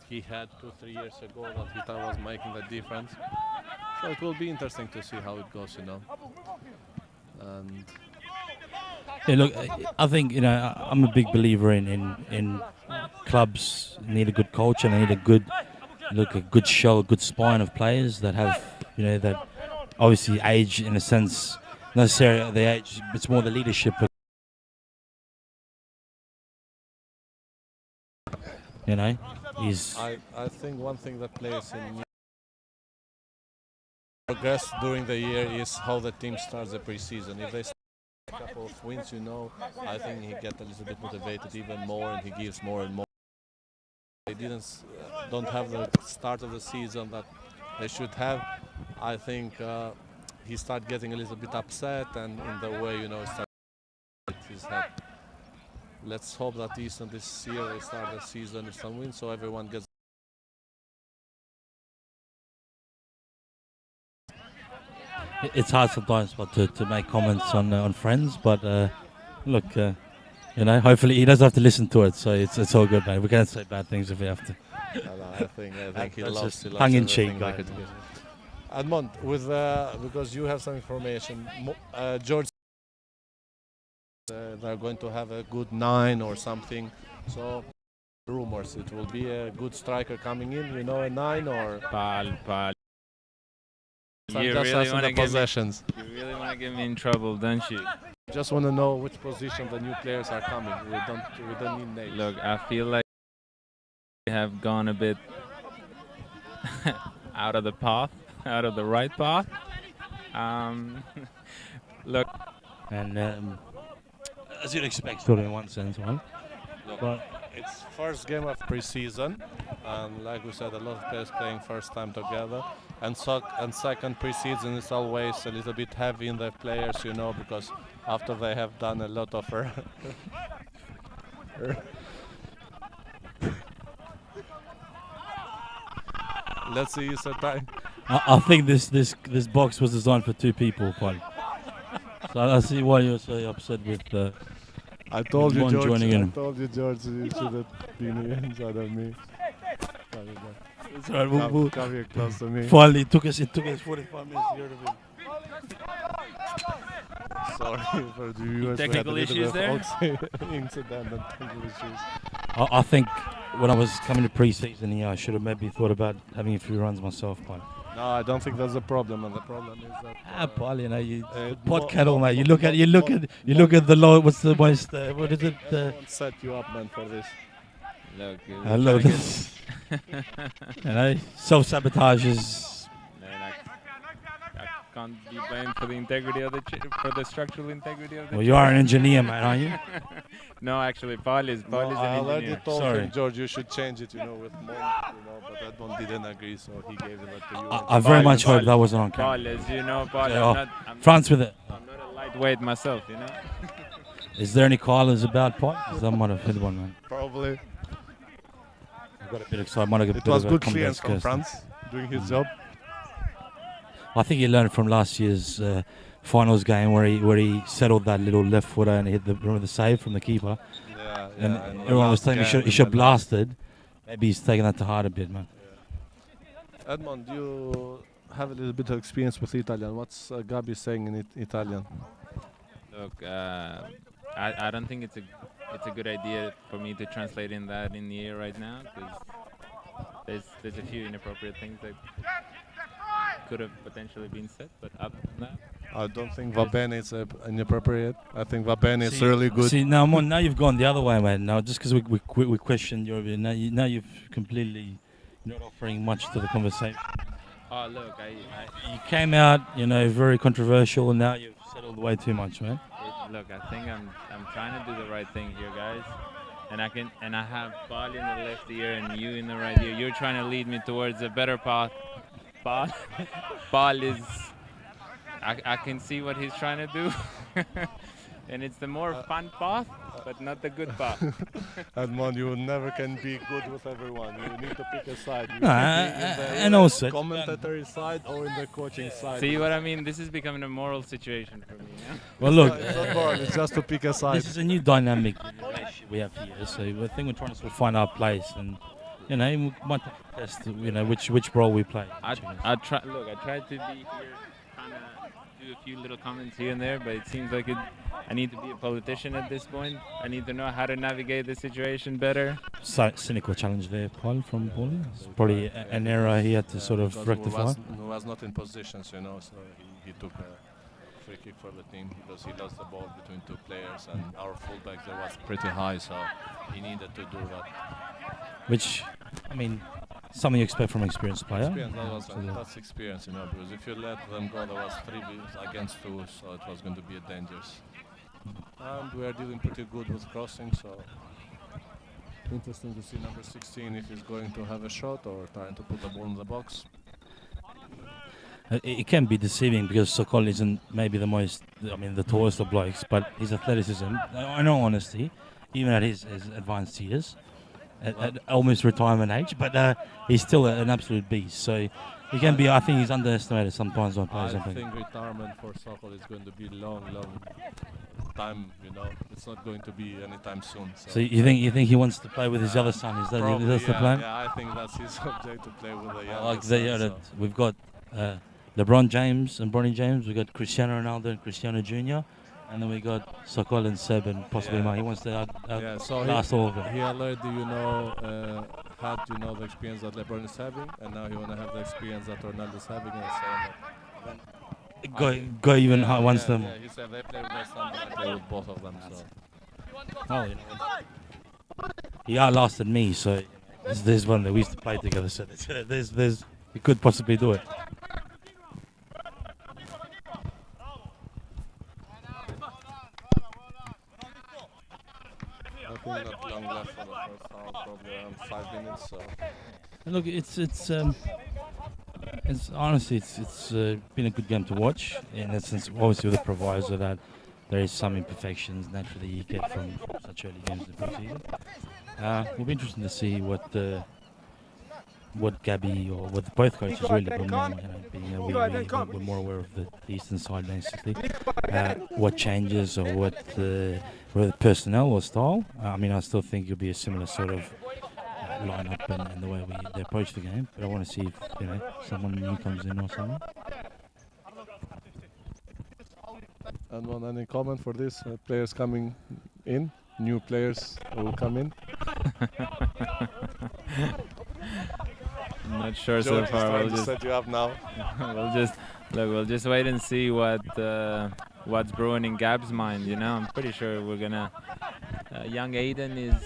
he had 2-3 years ago, that he thought was making the difference. So it will be interesting to see how it goes, you know. And yeah, look, I think, you know, I'm a big believer in clubs need a good culture, and they need a good shell, a good spine of players that have, you know, that obviously age in a sense, not necessarily the age, it's more the leadership. You know, I think one thing that plays in progress during the year is how the team starts the preseason. If they start a couple of wins, you know, I think he gets a little bit motivated even more, and he gives more and more. They don't have the start of the season that they should have. I think he started getting a little bit upset, and in the way, you know, started his head. Let's hope that Eastern this year they start the season with some wins, so everyone gets. It's hard sometimes, but to make comments on friends. But look, you know, hopefully he doesn't have to listen to it, so it's all good, man. We can't say bad things if we have to. I think he loves it. Tongue in cheek, like it. Edmond, because you have some information, George, they're going to have a good 9 or something. So rumors, it will be a good striker coming in. You know, a 9 or. Pal. You really want to possessions. You really want to get me in trouble, don't you? Just want to know which position the new players are coming. We don't need names. Look, I feel like we have gone a bit out of the path, out of the right path. Look, and as you'd expect, sort of in one sense, right? But it's first game of preseason, and like we said, a lot of players playing first time together. And second preseason is always a little bit heavy in the players, you know, because after they have done a lot of let's see, Easter time. I think this box was designed for 2 people, Paul. So I see why you're so upset with I told you, One George. joining I in. told you, George. You should have been inside of me. It's all right, Come here close to me. Finally, it took us 45 minutes to get rid of him. Sorry for the viewers. Technical we had a issues little bit of incident and technical issues. I think when I was coming to pre-season here, I should have maybe thought about having a few runs myself, but No, I don't think that's the problem. And the problem is that Paul, you know, you mo- pot kettle, mo- mate. You mo- look at the low. What's the most? What is it? won't set you up, man, for this. Look, Hello. You know, self-sabotage is. Man, I can't be blamed for the integrity of for the structural integrity of the. Well, you are an engineer, man, aren't you? No, actually, Paul is No, an I already engineer. told Sorry. him, George, you should change it, with Mont, but Edmond didn't agree, so he gave it to you. I very much hope that wasn't on Paul, camera. as you know, Paul, Yeah, I'm France with it. not a lightweight myself, Is there any callers about Paul? 'Cause I might have hit one, man. Probably. I got a bit excited. Might have got a It bit was of a good confidence clearance from curse. France, doing his job. I think he learned from last year's finals game where he settled that little left footer and hit the save from the keeper. Yeah, And the everyone was last saying he game should in the blast it. Maybe he's taking that to heart a bit, man. Edmond, you have a little bit of experience with Italian. What's Gabi saying in Italian? Look, I don't think it's a good idea for me to translate in the air right now because there's a few inappropriate things that could have potentially been said, but up now. I don't think Vabene is inappropriate. I think Vabene is really good. See, now you've gone the other way, man. Now, just because we questioned your view, now you've completely not offering much to the conversation. Oh, look, You came out, very controversial, and now you've settled way too much, man. Look, I think I'm trying to do the right thing here, guys. And I have Paul in the left ear and you in the right ear. You're trying to lead me towards a better path. Paul is I can see what he's trying to do. And it's the more fun path, but not the good path. Edmond, you never can be good with everyone. You need to pick a side. You No, can be in the and also- commentatory side or in the coaching side. See what I mean? This is becoming a moral situation for me now. Well, look, It's not moral, it's just to pick a side. this is a new dynamic relationship we have here. So I think we're trying to sort of find our place, and we might test, which role we play. I tried to be here, kind of do a few little comments here and there, but it seems like I need to be a politician at this point. I need to know how to navigate the situation better. Cynical challenge there, Paul, from Paulie. It's probably an error he had to sort of because rectify. He was not in position, so he took a free kick for the team because he lost the ball between two players, and our fullback there was pretty high, so he needed to do that. Which, something you expect from an experienced player. That's experience, because if you let them go, there was 3 against 2, so it was going to be a dangerous. And we are dealing pretty good with crossing, so interesting to see number 16 if he's going to have a shot or trying to put the ball in the box. It can be deceiving because Sokol isn't maybe the tallest of blokes, but his athleticism, in all honesty, even at his advanced years, at almost retirement age, but he's still an absolute beast. So he can be. I think he's underestimated sometimes on players. I think retirement for Sokol is going to be long time. It's not going to be anytime soon. So you think he wants to play with his other son? Is that Probably, that's the plan? Yeah, I think that's his object, to play with the younger Like son, we've got LeBron James and Bronny James. We've got Cristiano Ronaldo and Cristiano Jr. And then we got Sokol and Seb and possibly Mark. He wants to last all of them. He already, had the experience that LeBron is having, and now he want to have the experience that Ronaldo is having, and so Go even once them. Yeah, he said they play with their son, but I play with both of them. So. He outlasted me, so there's one that we used to play together. So there's he could possibly do it. I think not long left for the first half, probably around 5 minutes. So. And look, it's honestly it's been a good game to watch. In that sense, obviously with the proviso that there is some imperfections naturally you get from such early games in the preseason. Will be interesting to see what what Gabby or what both coaches really been being we're more aware of the eastern side basically. What changes or whether personnel or style. I mean, I still think it'll be a similar sort of lineup and the way they approach the game. But I want to see if someone new comes in or something. And any comment for this? Players coming in, new players will come in. I'm not sure so far. We'll just set you up now. We'll just wait and see what's brewing in Gab's mind. I'm pretty sure we're gonna. Young Aiden is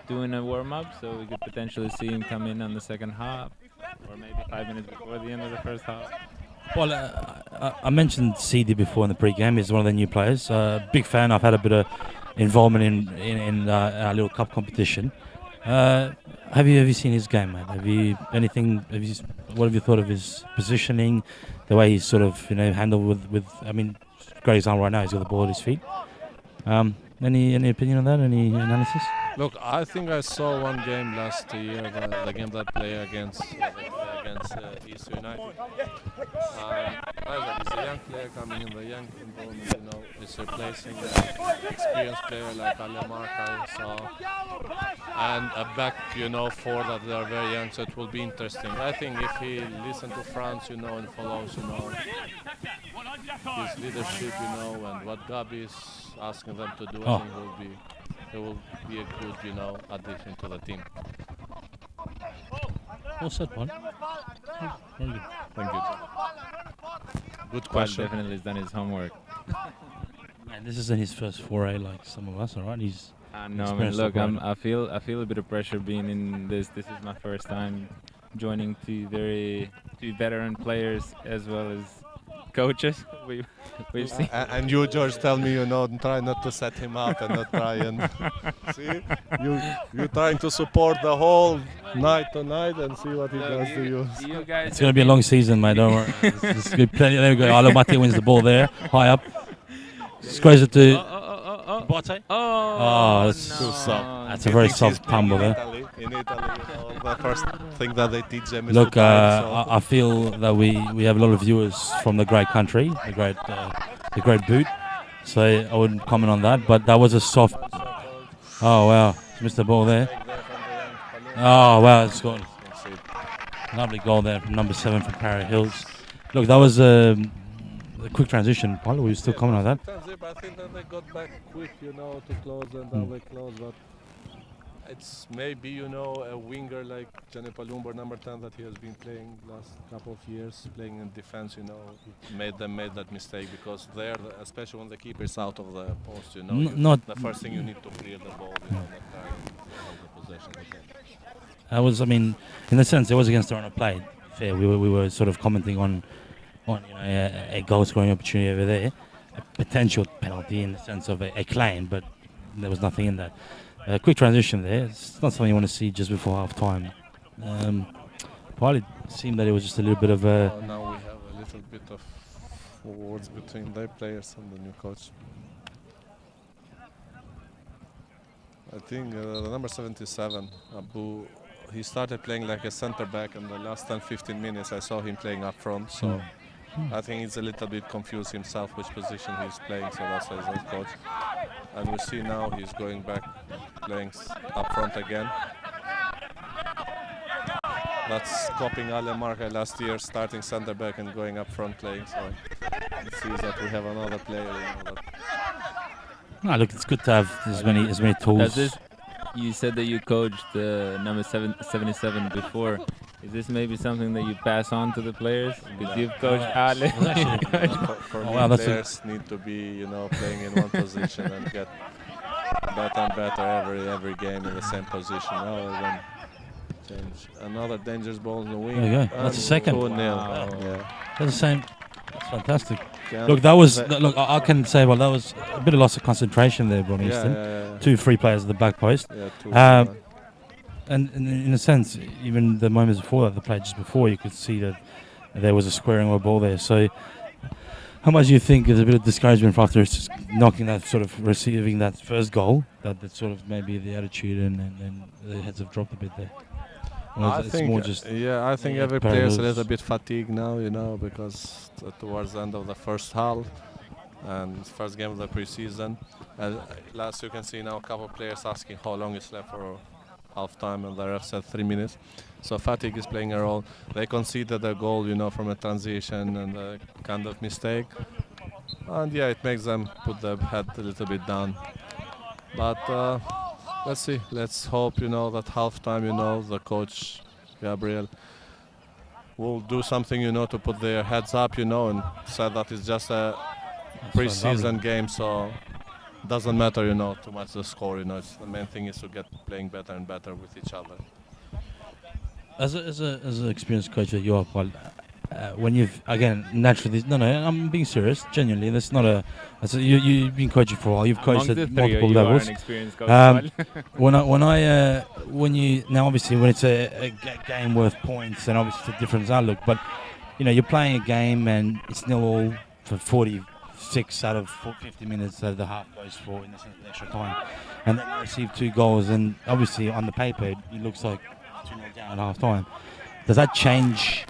doing a warm-up, so we could potentially see him come in on the second half, or maybe 5 minutes before the end of the first half. Well, I mentioned CD before in the pre-game. He's one of the new players. Big fan. I've had a bit of involvement in our little cup competition. Have you seen his game, mate? What have you thought of his positioning, the way he's sort of handled with? I mean, great example right now. He's got the ball at his feet. Any opinion on that? Any analysis? Look, I think I saw one game last year, the game that played against East United. He's a young player coming in, the young involvement, he's replacing an experienced player like Alemarca I saw, and a back, four that they are very young, so it will be interesting. I think if he listens to France, and follows, his leadership, and what Gabi is asking them to do, I think it will be a good, addition to the team. Well said, Paul. Very good. Thank you. Good Paul question. definitely has done his homework. And this isn't his first foray like some of us, all right? He's no, I mean, look, I feel a bit of pressure being in this. This is my first time joining two veteran players as well as coaches. We've seen. And you, George, tell me, try not to set him up and not try and see. You're trying to support the whole night tonight and see what he does to you. It's going to be a long season, mate. Don't worry. There's going to be plenty. There we go. Alomati wins the ball there, high up. Squares it to Boate. That's too soft. That's a very soft tumble there. In Italy, the first thing that they teach them is Look, to dive, I feel that we have a lot of viewers from the great country, the great boot. So I wouldn't comment on that, but that was a soft. Oh wow, missed the ball there. Oh wow, it's gone. Lovely goal there from number 7 from Para Hills. Look, that was a quick transition. Paulo, were you still commenting on that? I think that they got back quick, to close and then they closed, but it's maybe, a winger like Gianni Palumbo, number 10, that he has been playing last couple of years, playing in defense, made that mistake, because there, especially when the keeper is out of the post, the first thing you need to clear the ball, not try the possession again. In a sense, it was against our own play. Fair. We were sort of commenting on a goal scoring opportunity over there, a potential penalty in the sense of a claim, but there was nothing in that. Quick transition there. It's not something you want to see just before half time. Probably seemed that it was just a little bit of a. Now we have a little bit of words between their players and the new coach. I think the number 77, Abu, he started playing like a center back, and the last 10-15 minutes I saw him playing up front. So I think he's a little bit confused himself which position he's playing. So that's why he's head coach. And we see now he's going back, playing up front again. That's copying Alemarca last year, starting center back and going up front playing. So it seems that we have another player. Look, it's good to have as many tools. You said that you coached number 77 before. Is this maybe something that you pass on to the players? Because you've coached Ale. For me, players need to be, playing in one position and get better and better every game in the same position. Now change another dangerous ball in the wing. There you go. That's the second. 2-0. Wow. Yeah. That's the same. That's fantastic. Look, that was. Look, I can say, that was a bit of loss of concentration there, Bron Easton. Yeah. 2 free players at the back post. Yeah, and in a sense, even the moments before that, the play just before, you could see that there was a squaring of a ball there. So, how much do you think is a bit of discouragement after knocking that, sort of receiving that first goal, that sort of maybe the attitude and the heads have dropped a bit there? Or I it's think, more just I think every player is a parallels. little bit fatigued now, because towards the end of the first half and first game of the preseason, and last you can see now a couple of players asking how long is left for half time, and the ref said 3 minutes. So fatigue is playing a role. They conceded a goal, from a transition and a kind of mistake, and it makes them put their head a little bit down. But let's see. Let's hope, that halftime, the coach, Gabriel, will do something, to put their heads up, and say that it's just a pre-season game, so doesn't matter, too much the score. It's the main thing is to get playing better and better with each other. As an experienced coach that you are, Paul, when you've naturally, I'm being serious, genuinely. That's not you've been coaching for a while. You've coached at multiple levels. You are an experienced coach. When you now obviously when it's a game worth points, and obviously it's a different outlook. But you're playing a game and it's 0-0 for 46 out of 50 minutes that the half goes for in the sense of extra time, and then you receive 2 goals, and obviously on the paper it looks like 2-0 down at half time. Does that change?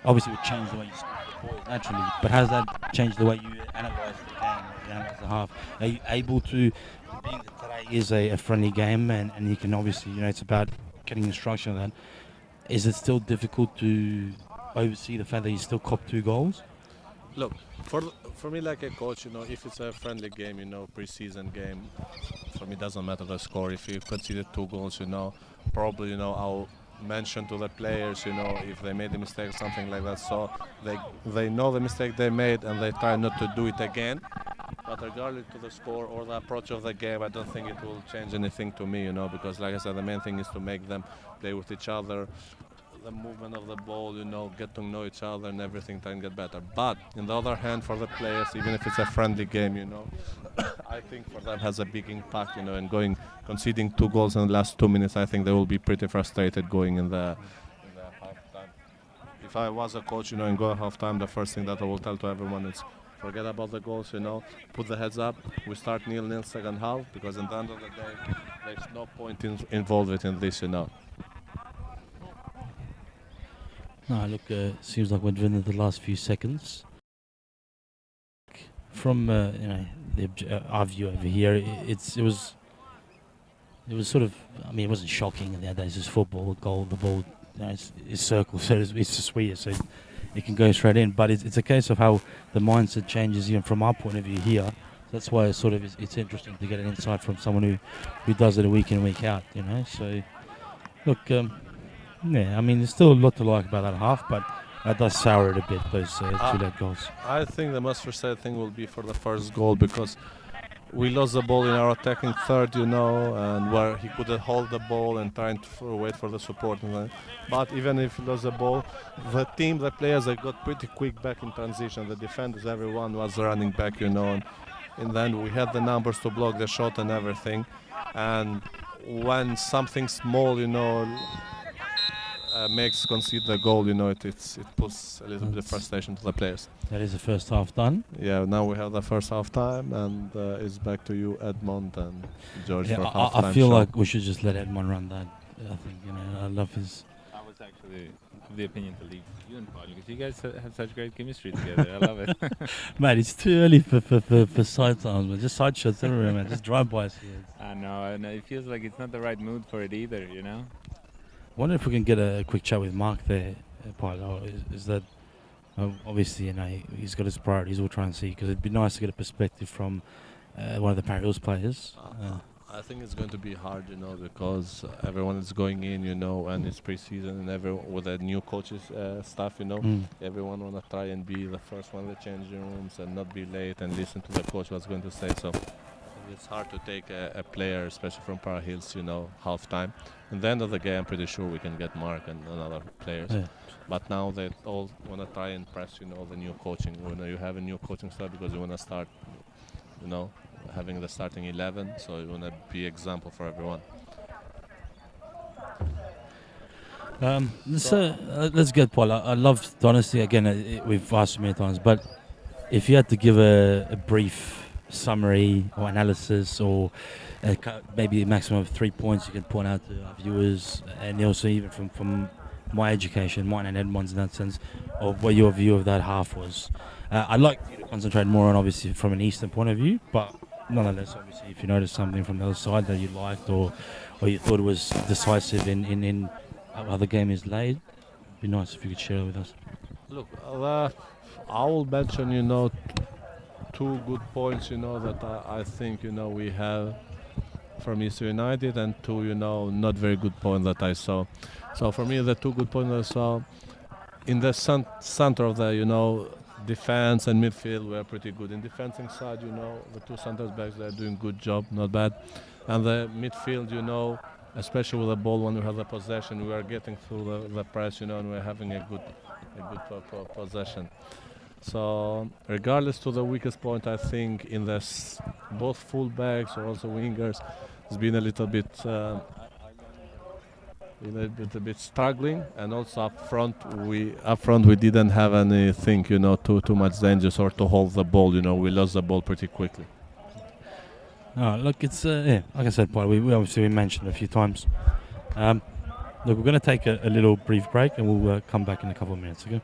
Obviously, it would change the way you score the ball naturally, but how does that change the way you analyse the game, analyse the half? Are you able to, being that today is a friendly game, and you can obviously, it's about getting the structure of that, is it still difficult to oversee the fact that you still cop 2 goals? Look, for me, like a coach, if it's a friendly game, pre-season game, for me, doesn't matter the score. If you conceded 2 goals, probably, I'll mention to the players, if they made a mistake or something like that, so they know the mistake they made and they try not to do it again. But regardless to the score or the approach of the game, I don't think it will change anything to me, because like I said, the main thing is to make them play with each other, the movement of the ball, get to know each other and everything can get better. But on the other hand, for the players, even if it's a friendly game, I think for them has a big impact, and conceding 2 goals in the last 2 minutes, I think they will be pretty frustrated going in the half-time. If I was a coach, and go half-time, the first thing that I will tell to everyone is forget about the goals, put the heads up. We start 0-0 second half, because at the end of the day, there's no point involved in this, No, look, seems like we've been in the last few seconds. From our view over here, it was sort of. I mean, it wasn't shocking. Nowadays, it's football. The ball, it's circle, so it's just weird. So it can go straight in. But it's a case of how the mindset changes, even from our point of view here. That's why it's interesting to get an insight from someone who does it week in, week out. So look. I mean, there's still a lot to like about that half, but that does sour it a bit, those 2 late goals. I think the most frustrating thing will be for the first goal, because we lost the ball in our attacking third, and where he couldn't hold the ball and trying to wait for the support. But even if he lost the ball, the players, they got pretty quick back in transition. The defenders, everyone was running back, and then we had the numbers to block the shot and everything. And when something small, makes concede the goal, it puts a little bit of frustration to the players. That is the first half done. Yeah, now we have the first half time, and it's back to you, Edmond and George, for half time. I feel like we should just let Edmond run that. I think, I love his... I was actually of the opinion to leave you and Paul, because you guys have such great chemistry together. I love it. Mate, it's too early for side times, man. Just side shots everywhere, man. Just drive-bys here. I know. It feels like it's not the right mood for it either, I wonder if we can get a quick chat with Mark there, Paul. Is that obviously, he's got his priorities we'll try and see, because it'd be nice to get a perspective from one of the Para Hills players. I think it's going to be hard, because everyone is going in, and it's pre-season, and with the new coaches stuff, everyone want to try and be the first one in the changing rooms and not be late and listen to the coach what's going to say. So it's hard to take a player, especially from Para Hills, half-time. At the end of the game, I'm pretty sure we can get Mark and other players. Yeah. But now they all want to try and press, the new coaching. You have a new coaching staff because you want to start, having the starting 11. So you want to be example for everyone. Let's get Paul. I love honesty. Again, we've asked many times, but if you had to give a brief summary or analysis, or maybe a maximum of 3 points you can point out to our viewers, and also even from my education, mine and Edmond's in that sense, of what your view of that half was. I'd like you to concentrate more on obviously from an Eastern point of view, but nonetheless, obviously, if you noticed something from the other side that you liked or you thought was decisive in how the game is laid, it'd be nice if you could share it with us. Look, I will mention, two good points, that I think, we have from Easter United, and two, not very good points that I saw. So for me, the two good points I saw in the center of the, defense and midfield were pretty good. In defending side, the two center backs, they're doing good job, not bad. And the midfield, especially with the ball when we have the possession, we are getting through the press, and we're having a good possession. So regardless to the weakest point, I think in both full backs or also wingers, it's been a little bit struggling, and also up front we didn't have anything, too much dangers or to hold the ball. We lost the ball pretty quickly. Look, it's like I said, Paul, we obviously mentioned a few times. Look, we're going to take a little brief break, and we'll come back in a couple of minutes. Okay.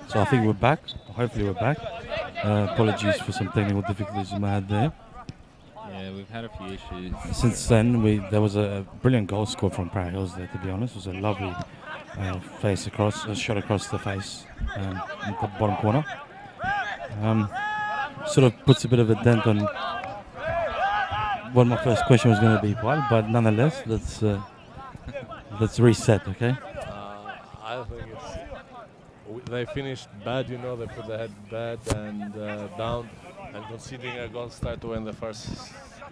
So I think we're back. Hopefully we're back. Apologies for some technical difficulties we had there. Yeah, we've had a few issues. Since then, there was a brilliant goal scored from Para Hills there, to be honest. It was a lovely shot across the face in the bottom corner. Sort of puts a bit of a dent on what my first question was going to be, Paul, but nonetheless, let's reset, okay? I think they finished bad, they put the head bad and down, and conceding a goal straight away in the first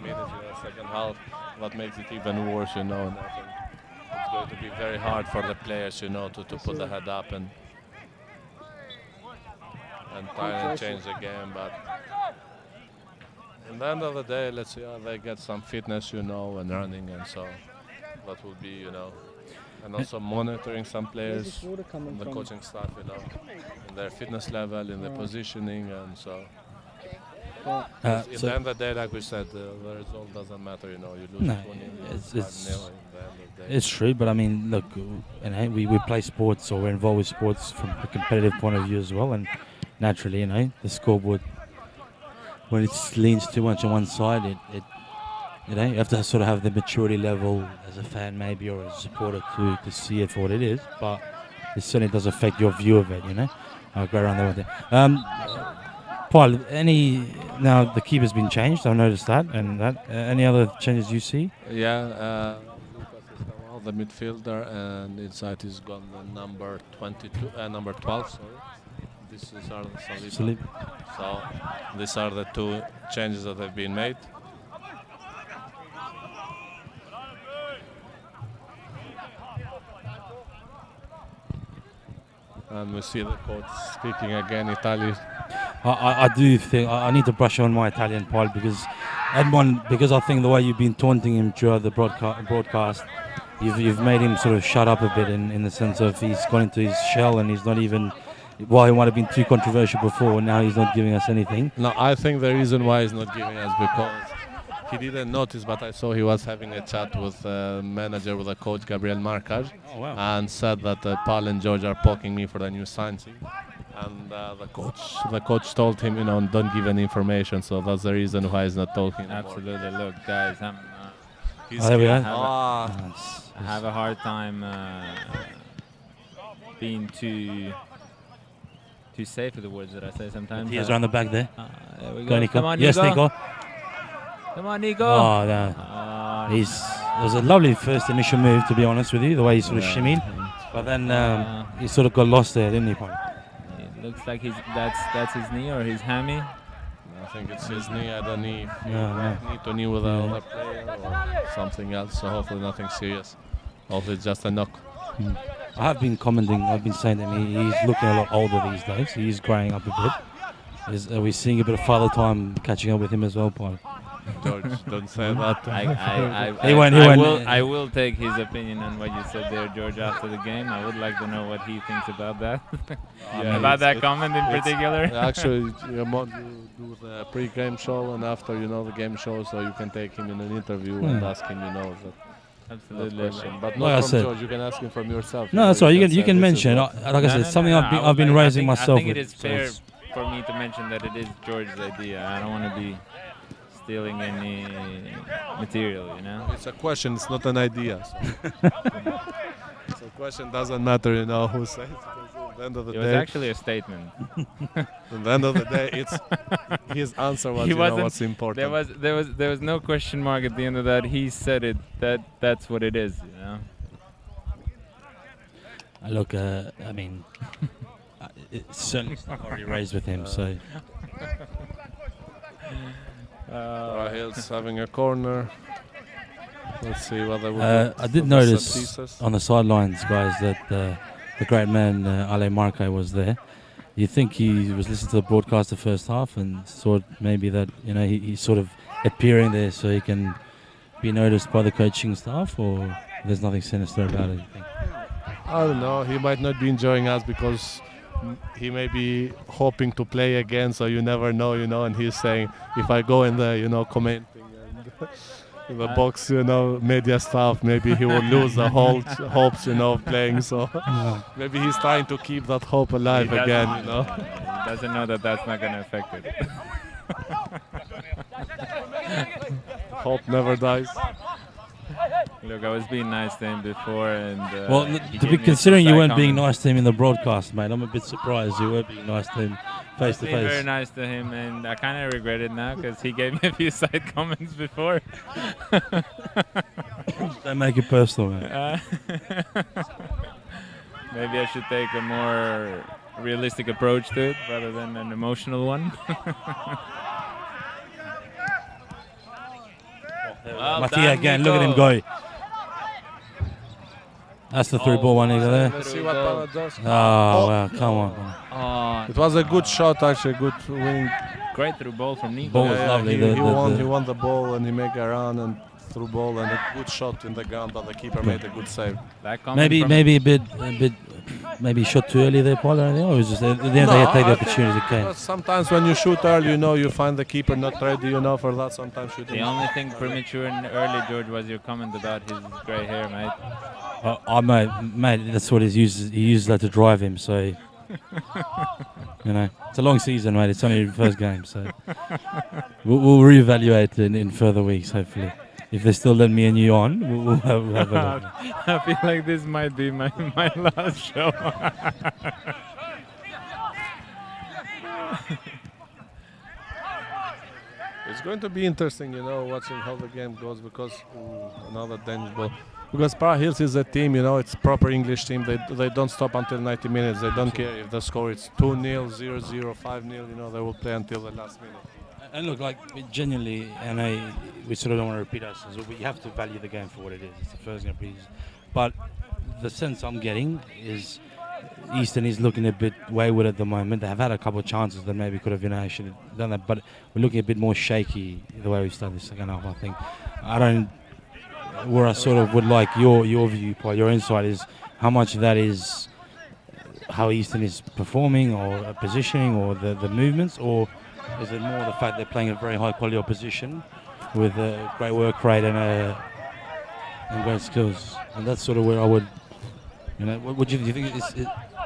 minute, second half, that makes it even worse, and I think it's going to be very hard for the players, to put the head up and try and change the game, but at the end of the day, let's see how they get some fitness, and running, and so that will be, and also monitoring some players, the coaching staff, in their fitness level, in their positioning, and so. At the end of the day, like we said, the result doesn't matter, you lose 20 it's true, but I mean, look, we play sports, or we're involved with sports from a competitive point of view as well, and naturally, the scoreboard, when it leans too much on one side, you have to sort of have the maturity level as a fan, maybe, or as a supporter to see it for what it is. But it certainly does affect your view of it. I'll go around there with it. Paul, now the keeper's been changed. I've noticed that. And any other changes you see? Yeah, Lucas is come out, the midfielder, and inside is gone the number 12. Sorry. This is Salib. So these are the two changes that have been made. And we see the coach speaking again Italian. I do think I need to brush on my Italian part because Edmond, because I think the way you've been taunting him throughout the broadcast, you've made him sort of shut up a bit in the sense of he's gone into his shell and he's not even. Well, he might have been too controversial before, now he's not giving us anything. No, I think the reason why he's not giving us because he didn't notice, but I saw he was having a chat with the manager, with the coach Gabriel Marcaj, and said that Paul and George are poking me for the new signing. And the coach told him, don't give any information, so that's the reason why he's not talking anymore. Absolutely. Look, guys, I have a hard time being too safe with the words that I say sometimes. He's around the back there. There we go. Nico. Come on, Nico. Yes, Nico. Come on, Nico. Oh, no. It was a lovely first initial move, to be honest with you, the way he sort of shimmied. But then he sort of got lost there, didn't he, Paul? It looks like that's his knee or his hammy. I think it's his knee. I don't know if knee to knee with another player or something else. So hopefully nothing serious. Hopefully it's just a knock. I have been commenting. I've been saying that he's looking a lot older these days. He's growing up a bit. Are we seeing a bit of father time catching up with him as well, Paul? George, don't say that. I will take his opinion on what you said there, George, after the game. I would like to know what he thinks about that. About that comment in particular. Actually, you do the pre-game show and after, the game show, so you can take him in an interview and ask him, that. Absolutely. But not from George, you can ask him from yourself. No, that's right. You can mention. Like I said, something I've been raising myself. I think it is fair for me to mention that it is George's idea. I don't want to be stealing any material, It's a question, it's not an idea. So the question doesn't matter, who says it. At the end of the day, it was actually a statement. At the end of the day, it's his answer was what's important. There was no question mark at the end of that. He said it. That's what it is, Look, I mean, it's certainly already raised with him, so. Rahil's having a corner. Let's see what they will do. I did notice on the sidelines, guys, that the great man Ale Marco was there. You think he was listening to the broadcast the first half and thought maybe that he's sort of appearing there so he can be noticed by the coaching staff, or there's nothing sinister about it? You think? I don't know. He might not be enjoying us because he may be hoping to play again, so you never know, and he's saying, if I go in there, commenting, and in the box, you know, media stuff. Maybe he will lose the whole hopes, you know, of playing. So maybe he's trying to keep that hope alive again, you know. He doesn't know that that's not going to affect it. Hope never dies. Look, I was being nice to him before, and Well, he to gave be me a few considering you side weren't being comments. nice to him in the broadcast, mate, I'm a bit surprised you were being nice to him face to Being very face. nice to him, and I kind of regret it now because he gave me a few side comments before. Don't make it personal, mate. Maybe I should take a more realistic approach to it rather than an emotional one. Well Mattia done, again, look at him Nico. go. That's the through ball one either there. Let's see what Bala does. Oh, wow, come on. Oh, It was a good shot, actually, good wing. great through ball from Nico. Ball was lovely. He won the ball and he made a run and through ball and a good shot in the ground, but the keeper made a good save. That comment from- Maybe a bit, maybe shot too early there, Paul. Or it was just at the end they had to take the I opportunity think that came. sometimes when you shoot early, you know, you find the keeper not ready, you know, for that. Sometimes you The only thing premature and early, George, was your comment about his grey hair, mate. Mate, that's what he uses that to drive him. So, you know, it's a long season, mate. It's only the first game, so we'll reevaluate in further weeks, hopefully. If they still let me and you on, we'll have a look. I feel like this might be my last show. It's going to be interesting, you know, watching how the game goes because another dangerous ball. Because Para Hills is a team, you know, it's proper English team. They don't stop until 90 minutes. They don't care if the score is 2-0, 0-0, 5-0. You know, they will play until the last minute. And look, like genuinely, and we sort of don't want to repeat ourselves. We have to value the game for what it is. It's the first game, but the sense I'm getting is Eastern is looking a bit wayward at the moment. They have had a couple of chances that maybe could have, you know, actually done that, but we're looking a bit more shaky the way we started the second half. I think. Where I sort of would like your viewpoint, your insight is how much of that is how Eastern is performing or positioning or the movements, or is it more the fact they're playing a very high quality opposition with a great work rate and great skills? And that's sort of where I would, you know, what do you think?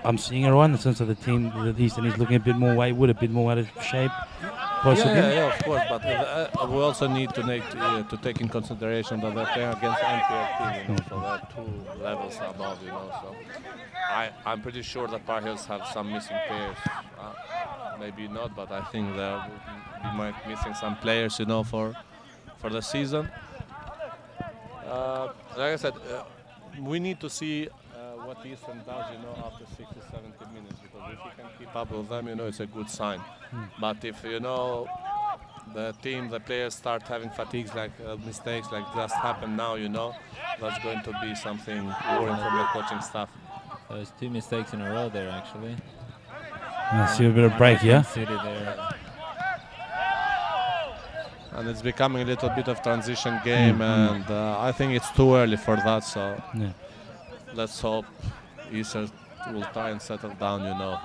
I'm seeing it right in the sense of the team, the Eastern is looking a bit more wayward, a bit more out of shape. Possibly. Yeah, of course, but we also need to take in consideration that they're playing against NPL team, you know, so they're 2 levels above, you know. So I'm pretty sure that Par Hills have some missing players. Maybe not, but I think we might missing some players, you know, for the season. Like I said, we need to see what Eastern does, you know, after 60, 70 minutes, because if you can keep up with them, you know, it's a good sign. But if, you know, the players start having fatigues, like mistakes like just happened now, you know, that's going to be something worrying from the coaching staff. There's 2 mistakes in a row there, actually. I see a bit of break, yeah? City there. And it's becoming a little bit of transition game, and I think it's too early for that, so let's hope Easter will try and settle down, you know.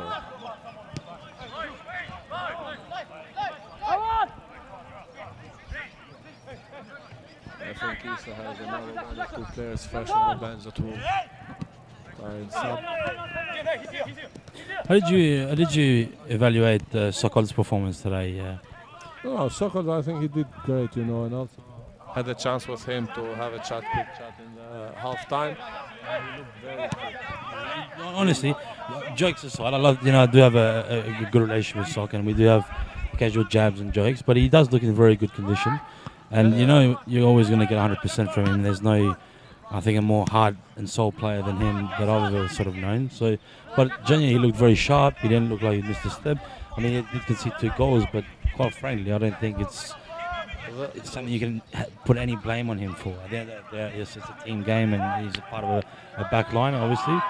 I think Easter has another 1 or 2 players fresh on the bench that will try and sub. How did you evaluate Sokol's performance today? No, Sokol, I think he did great, you know, and also had a chance with him to have a quick chat in the half-time. He looked very good. Honestly, jokes aside, I love, you know, I do have a good relationship with Sok, and we do have casual jabs and jokes, but he does look in very good condition. And, you know, you're always going to get 100% from him. There's no, I think, a more heart and soul player than him that I've ever sort of known. So, but genuinely, he looked very sharp. He didn't look like he missed a step. I mean, he did concede 2 goals, but quite frankly, I don't think it's something you can put any blame on him for. At the end of the day, yes, it's a team game, and he's a part of a back line, obviously.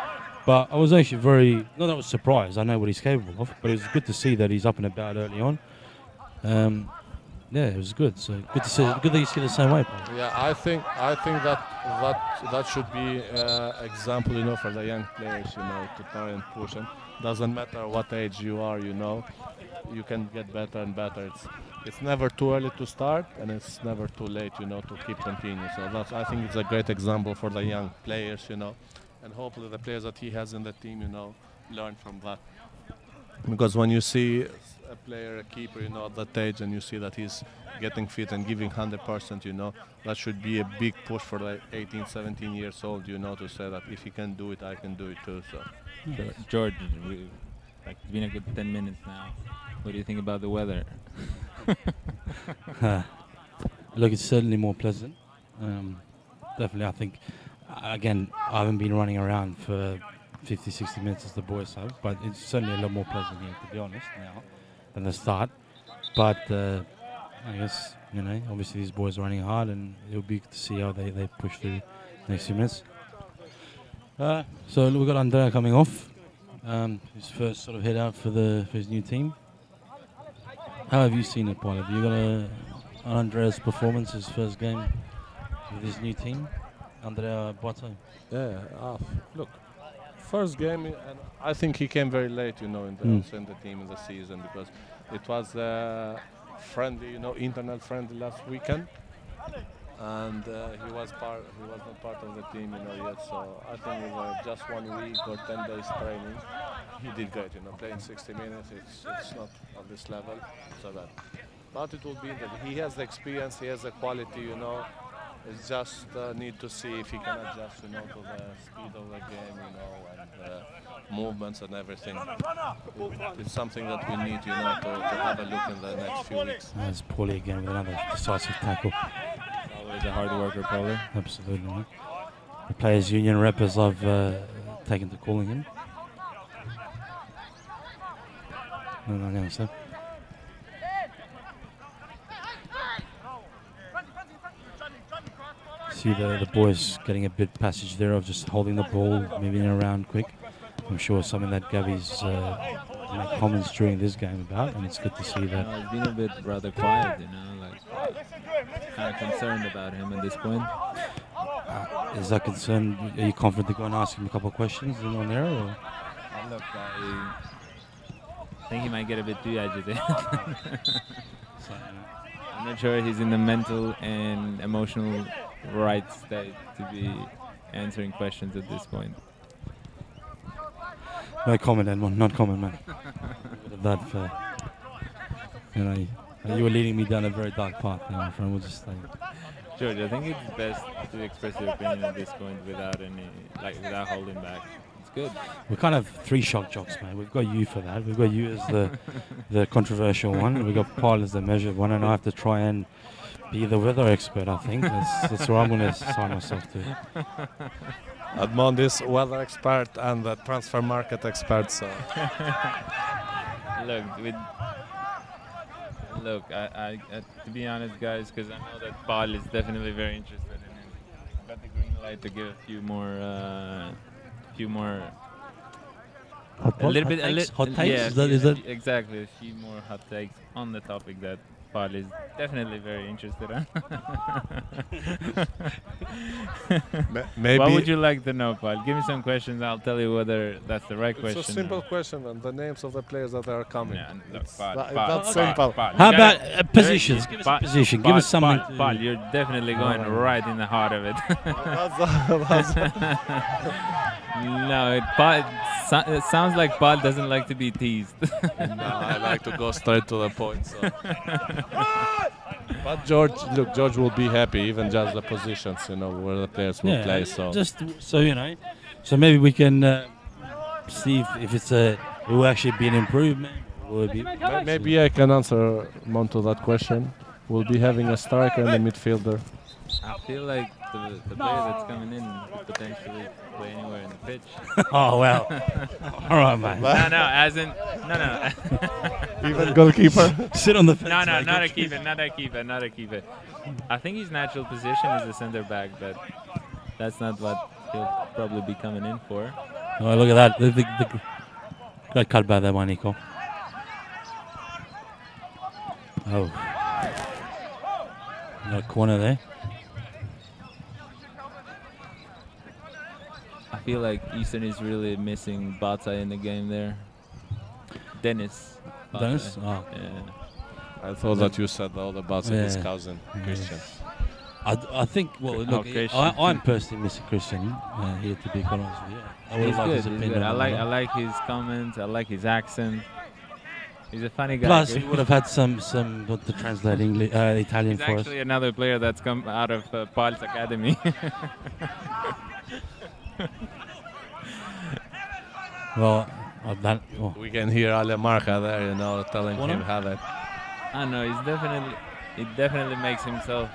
But I was actually not that I was surprised. I know what he's capable of, but it was good to see that he's up and about early on. yeah, it was good. So good to see. Good that you see the same way, Paul. Yeah, I think that should be example, for the young players, to try and push them. Doesn't matter what age you are, you can get better and better. It's never too early to start, and it's never too late, to keep continuing. So I think it's a great example for the young players, and hopefully the players that he has in the team, learn from that. Because when you see a player, a keeper, at that age, and you see that he's getting fit and giving 100%, that should be a big push for the 18, 17 years old, to say that if he can do it, I can do it too. So, George, it's been a good 10 minutes now. What do you think about the weather? Look, it's certainly more pleasant. Definitely, I think, again, I haven't been running around for 50, 60 minutes as the boys have, but it's certainly a lot more pleasant here, to be honest, now than the start. But I guess, obviously these boys are running hard, and it'll be good to see how they push through the next few minutes. So we've got Andrea coming off. His first sort of head out for his new team. How have you seen it, Paul? Have you got an Andrea's performance, his first game with his new team, Andrea Boato? Yeah, look, first game, and I think he came very late, in the team in the season, because it was friendly, internet friendly last weekend, and he was not part of the team, yet. So I think with just 1 week or 10 days training, he did great. Playing 60 minutes, it's not on this level, so that. But it will be that he has the experience, he has the quality, It's just need to see if he can adjust, to the speed of the game, and movements and everything. It's something that we need, to have a look in the next few weeks. There's Paulie again with another decisive tackle. Always a hard worker, Paulie. Absolutely. Man. The Players Union reppers I've taken to calling him. No, sir. See the boys getting a bit passage there of just holding the ball, moving it around quick. I'm sure something that Gabby's made comments during this game about, and it's good to see that. It's been a bit rather quiet, kind of concerned about him at this point. Is that concerned? Are you confident to go and ask him a couple of questions on there? Or? Look, I think he might get a bit too agitated. I'm not sure he's in the mental and emotional right state to be answering questions at this point. No comment, Edmond. Not comment, man. That, you were leading me down a very dark path now, my friend. We'll just stay. George, I think it's best to express your opinion at this point without without holding back. It's good. We're kind of three shock jocks, man. We've got you for that. We've got you as the controversial one. We've got Paul as the measured one, and I have to try and be the weather expert, I think. That's where I'm going to sign myself to. Edmond is weather expert and the transfer market expert, so. Look, I to be honest, guys, because I know that Paul is definitely very interested in him. I got the green light to give a few more, hot takes. Yeah, Is that exactly a few more hot takes on the topic that Paul is definitely very interested in. Maybe. What would you like to know, Paul? Give me some questions. I'll tell you whether that's the right question. It's a simple question, and the names of the players that are coming. Yeah, look, That's simple. How about positions? Give us a position. Give us something. Paul, you're definitely going right in the heart of it. No, it sounds like Paul doesn't like to be teased. No, I like to go straight to the point. So. But George will be happy, even just the positions, where the players will play. So just so maybe we can see if it will actually be an improvement. Will it be maybe I can answer on to that question. We'll be having a striker and a midfielder. I feel like the player that's coming in could potentially play anywhere in the pitch. Oh, well. All right, man. No. Even goalkeeper? Sit on the fence. No, not a keeper. I think his natural position is a centre back, but that's not what he'll probably be coming in for. Oh, look at that. The great cut by there by Nico. Oh. corner there. I feel like Eastern is really missing Bata in the game there. Dennis. Bata. Dennis? Oh. Yeah. I thought that you said all about his Yeah. cousin, Christian. I think, well, look, Christian. I'm personally missing Christian here, to be quite honest with you. I would He's like good. his He's opinion good. on I that. like his comments. I like his accent. He's a funny guy. Plus, he would have had some what to translate English, Italian He's for us. actually another player that's come out of Pal's academy. Well, We can hear Ale Marca there, telling What him up? how that. I know he definitely makes himself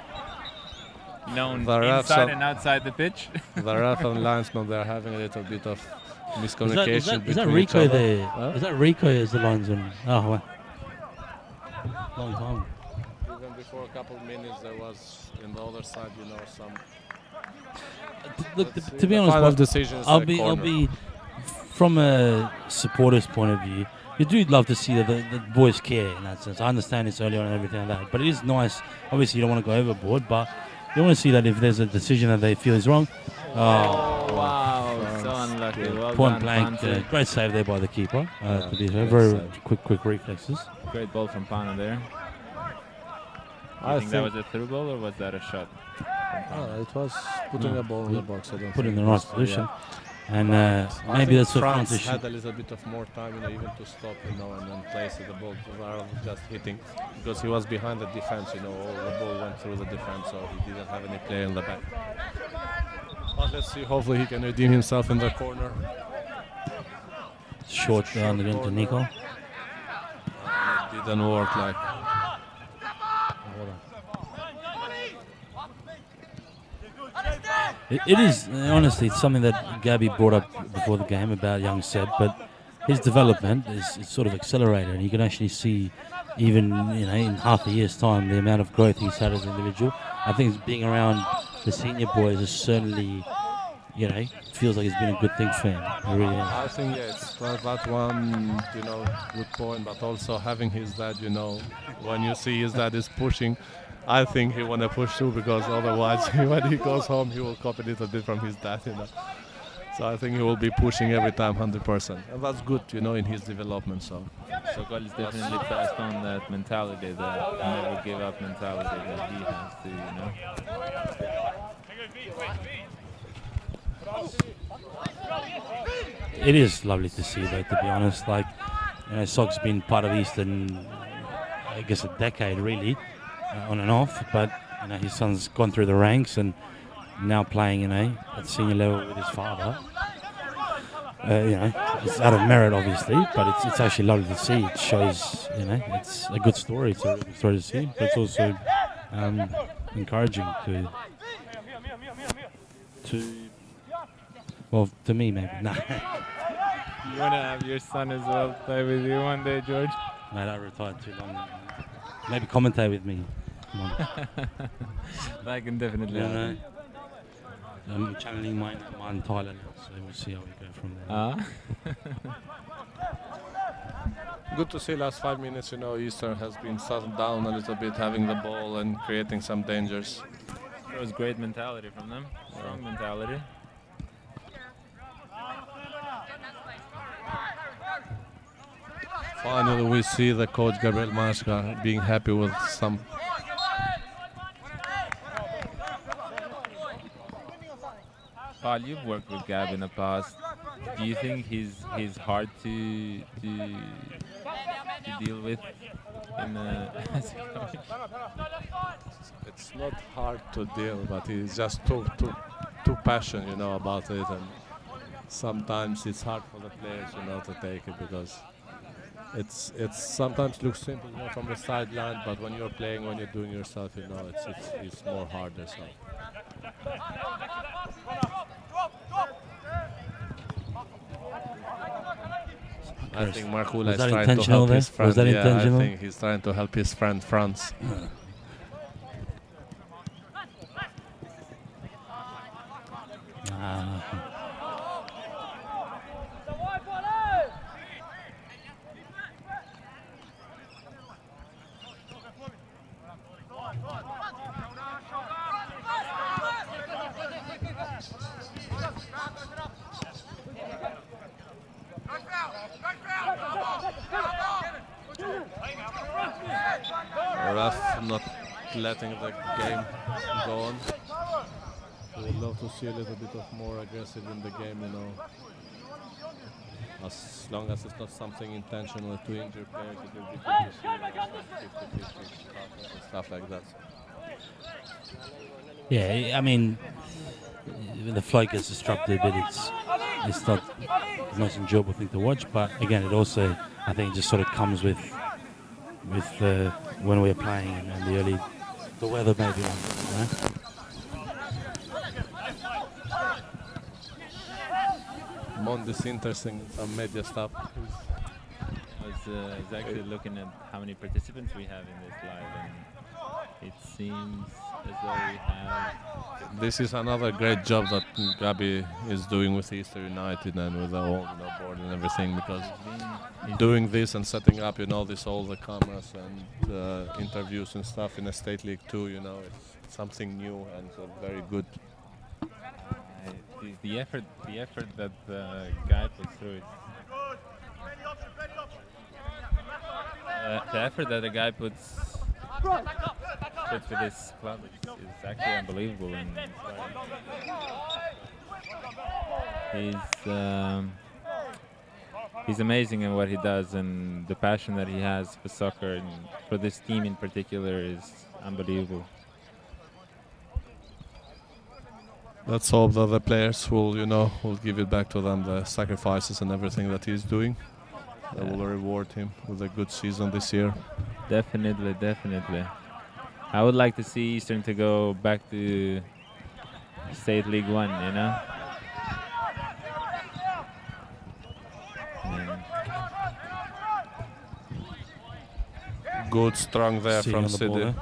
known The refs inside are- and outside the pitch. The ref and linesman, they're having a little bit of miscommunication is that between each Rico other. there? Huh? Is that Rico as the linesman? Oh, well. Long time. Even before a couple of minutes, there was in the other side, some. Look, Let's see. to be The honest, final Bob, decision is I'll the be corner. from a supporter's point of view. You do love to see that the boys care in that sense. I understand it's early on and everything like that, but it is nice. Obviously, you don't want to go overboard, but you want to see that if there's a decision that they feel is wrong. Oh, Wow, so unlucky. Well point done, blank. Panzer. Great save there by the keeper. To be fair, great very save. quick reflexes. Great ball from Pana there. I You think that think- was a through ball or was that a shot? from Pana? It was putting a ball in the box. I don't Put it in think the it right was- position. yeah. And I maybe think that's what France France had a little bit of more time, even to stop, and then place the ball. Ireland just hitting because he was behind the defense. All the ball went through the defense, so he didn't have any player in the back. But let's see. Hopefully, he can redeem himself in the corner. short on the to Nico. It didn't work. It is, honestly, it's something that Gabby brought up before the game about young Seb, but his development is sort of accelerated, and you can actually see, even in half a year's time, the amount of growth he's had as an individual. I think being around the senior boys is certainly, feels like it's been a good thing for him. It really is. I think it's that one, good point, but also having his dad, when you see his dad is pushing, I think he want to push too, because otherwise when he goes home he will copy a little bit from his dad, So I think he will be pushing every time 100%, and that's good, in his development. So Sokol is definitely passed on that mentality, that never give up mentality that he has to, It is lovely to see, though, to be honest. Sok's been part of Eastern, I guess, a decade, really, on and off. But, his son's gone through the ranks and now playing, at senior level with his father. It's out of merit, obviously, but it's actually lovely to see. It shows, it's a good story. It's a really good story to see, but it's also encouraging to, well, to me, maybe. Nah. You want to have your son as well play with you one day, George? Mate, I retired too long. Maybe commentate with me. Come on. I can definitely. Yeah, I'm channeling mine in Thailand now, so we'll see how we go from there. good to see last 5 minutes, Eastern has been settled down a little bit, having the ball and creating some dangers. It was great mentality from them. Strong mentality. Finally, we see the coach Gabriel Masca being happy with some. Paul, you've worked with Gab in the past. Do you think he's hard to deal with in as a coach? It's not hard to deal, but he's just too passionate, about it, and sometimes it's hard for the players, to take it, because it's sometimes looks simple, from the sideline, but when you're playing, when you're doing yourself, it's more harder. So. I think Markula Was is that trying to intentional help there? his friend. Was that Yeah, intentional? I think he's trying to help his friend Franz. Ref not letting the game go on. We would love to see a little bit of more aggressive in the game, you know. As long as it's not something intentional to injure players, it will be good to see 50-50 tackles and stuff like that. Yeah, I mean, when the flow gets disrupted a bit, it's not the most enjoyable thing to watch. But again, it also, I think, it just sort of comes with when we're playing and the weather maybe. You know? Mondy's interesting, some media stuff. I was actually looking at how many participants we have in this live, and it seems as though we have. This is another great job that Gabi is doing with Easter United and with the whole board and everything, because doing this and setting up, this all the cameras and interviews and stuff in a state league too, it's something new and very good. The effort that the guy puts through it. The effort that the guy puts for this club is actually unbelievable, and he's amazing in what he does, and the passion that he has for soccer and for this team in particular is unbelievable. Let's hope that the players will give it back to them, the sacrifices and everything that he's doing. That will reward him with a good season this year. Definitely. I would like to see Eastern to go back to State League 1, Good, strong there from City.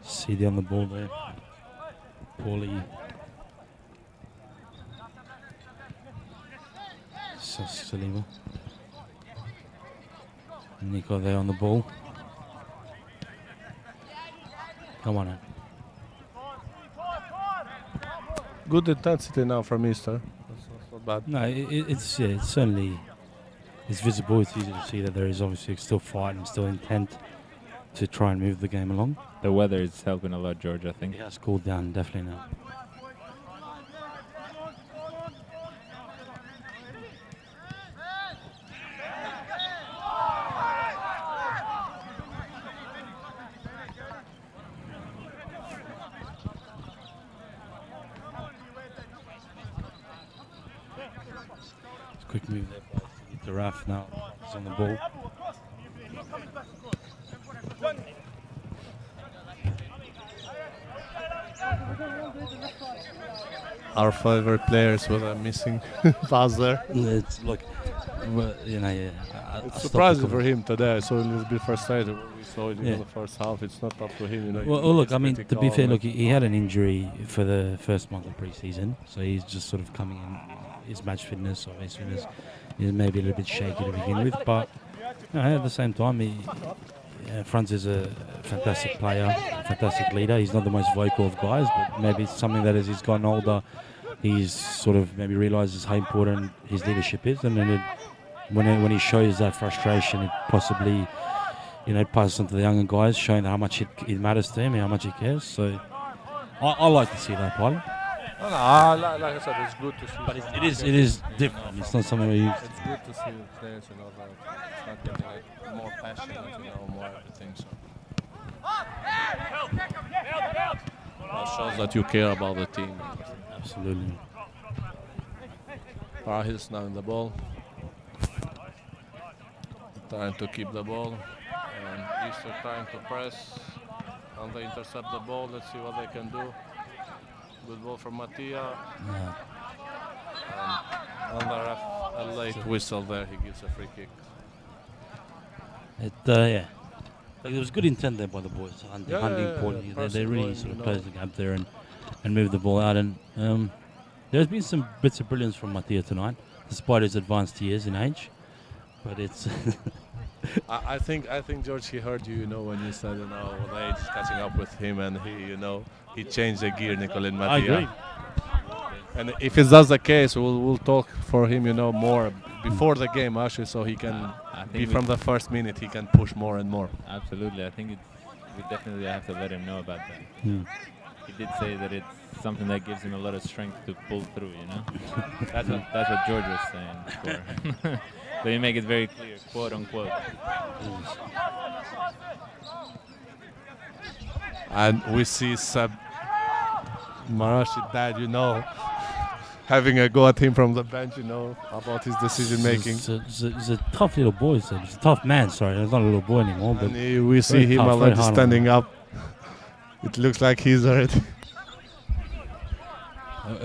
CD on the ball there. Paulie. Salima. Nico there on the ball. Come on. Good intensity now from Easter. That's not bad. No, it's certainly visible. It's easy to see that there is obviously still fight and still intent to try and move the game along. The weather is helping a lot, George, I think. It has cooled down, definitely now. Quick move there by the Raf now. He's on the ball. Our favorite players with a missing pass there. It's look, it's surprising for him today. So a little bit frustrated when we saw it in the first half. It's not up to him, Well, look, I mean, to be fair, look, he had an injury for the first month of pre-season, so he's just sort of coming in. His match fitness or his fitness is maybe a little bit shaky to begin with, but at the same time, Franz is a fantastic player, fantastic leader. He's not the most vocal of guys, but maybe it's something that as he's gotten older, he's sort of maybe realises how important his leadership is, and then when he shows that frustration, it possibly passes on to the younger guys, showing how much it matters to him and how much he cares. So I like to see that part. No, like I said, it's good to see. But it is different. It's not something where you. It's good to see the players, that start getting more passionate, more everything. So that shows that you care about the team. Absolutely. Rahil's now in the ball, trying to keep the ball, and Easter trying to press, and they intercept the ball. Let's see what they can do. Good ball from Mattia. Yeah. And the ref, a late whistle there, he gives a free kick. Like, there was good intent there by the boys. Hunting Paulie. They really sort of closed the gap there and moved the ball out. And there's been some bits of brilliance from Mattia tonight, despite his advanced years in age. but it's I think George, he heard you, when you said, the age is catching up with him, and he changed the gear, Nicolin Matia. I agree. And if it does the case, we'll talk for him, more before the game actually, so he can I think be we- from the first minute. He can push more and more. Absolutely, I think we definitely have to let him know about that. Hmm. He did say that it's something that gives him a lot of strength to pull through. That's what George was saying before. But you make it very clear, quote unquote. And we see Seb Marashi dad, having a go at him from the bench, about his decision making. He's a tough little boy. He's a tough man. Sorry, he's not a little boy anymore. But And we see him tough, very already hard on standing him. up. It looks like he's already. What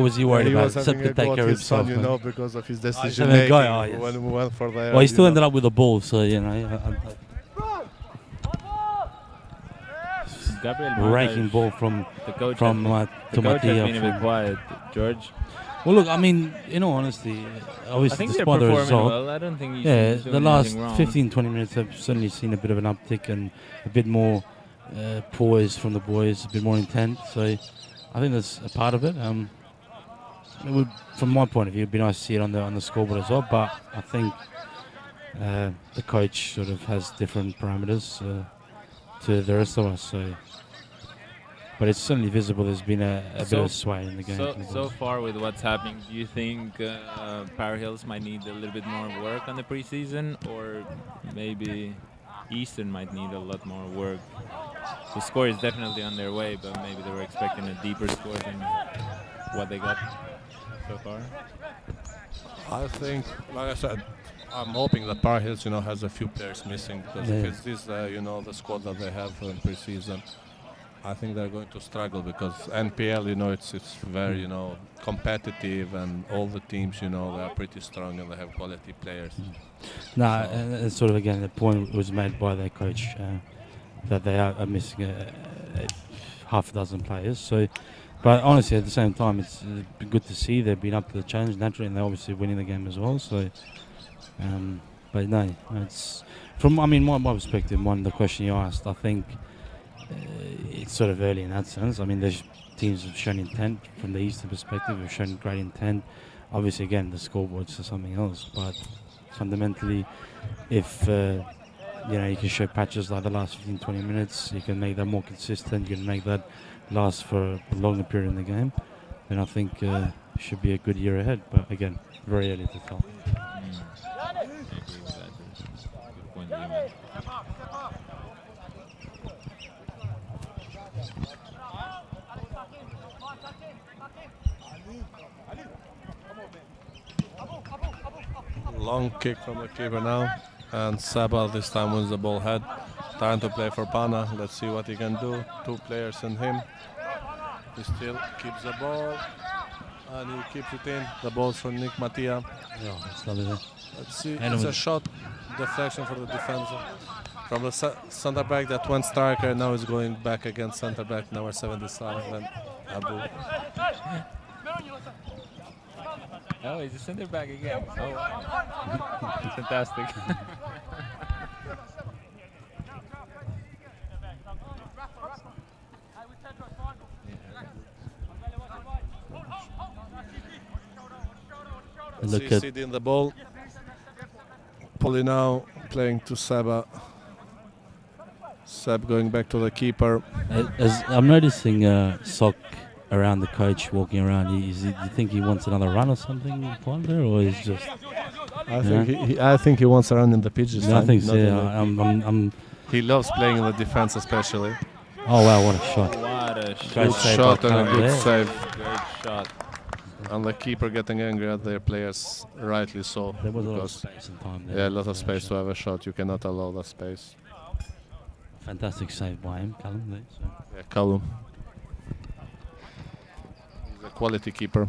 was he worried he about? was having Except a to take go care at of his son, himself. Man. because of his he's decision having a making. go, yes. When we went for the. Well, he still ended up with the ball, so Gabriel raking Montes, ball from the coach from has, to the coach has Matia. been a bit quiet, George. Well, look, I mean, in all honesty, I obviously think they're despite the performing result, well. I don't think he's yeah, doing the last anything wrong. 15, 20 minutes have certainly seen a bit of an uptick and a bit more poise from the boys, a bit more intent. So I think that's a part of it. It would, from my point of view, it'd be nice to see it on the scoreboard as well. But I think the coach sort of has different parameters to the rest of us. So, but it's certainly visible. There's been a bit of sway in the game. from the So boys. far with what's happening, do you think Power Hills might need a little bit more work on the preseason, or maybe Eastern might need a lot more work? The score is definitely on their way, but maybe they were expecting a deeper score than what they got so far. I think, like I said, I'm hoping that Power Hills, has a few players missing, because if Yeah. it's this, the squad that they have in preseason, I think they're going to struggle, because NPL, it's very, competitive, and all the teams, they are pretty strong and they have quality players. No, and sort of again, the point was made by their coach that they are missing a half a dozen players. So, but honestly, at the same time, it's good to see they've been up to the challenge naturally, and they're obviously winning the game as well. So, but no, it's from my perspective. The question you asked, I think it's sort of early in that sense. I mean, there's teams have shown intent from the Eastern perspective. Have shown great intent. Obviously, again, the scoreboards are something else, but fundamentally, if you can show patches like the last 15, 20 minutes, you can make that more consistent, you can make that last for a longer period in the game, then I think it should be a good year ahead. But again, very early to tell. I agree with that. That's a good point that you made. Long kick from the keeper now, and Saba this time wins the ball head. Time to play for Pana. Let's see what he can do. Two players in him. He still keeps the ball, and he keeps it in. The ball's from Nick Matia. Yeah, it's lovely there. Let's see. And It's with- a shot deflection for the defender. From the center back that went striker, now is going back against center back number 77, Abu. Oh, he's a center back again. Oh, wow. Fantastic. Look See at Sid in the ball. Poli now playing to Seba. Seb going back to the keeper. as I'm noticing Sock around the coach walking around. Do you think he wants another run or something, Ponder, or is just? I think he wants to run in the pitch this I time. think so. not in Yeah, the- I'm. He loves playing in the defense, especially. Oh wow, what a shot! What a Great shot. Good save shot by and a Callum good there. save. Great shot. And the keeper getting angry at their players, rightly so. There was a lot of because- space and time there. Yeah, a lot of for space shot. to have a shot. You cannot allow that space. Fantastic save by him, Callum. There, so. Yeah, Callum. He's a quality keeper.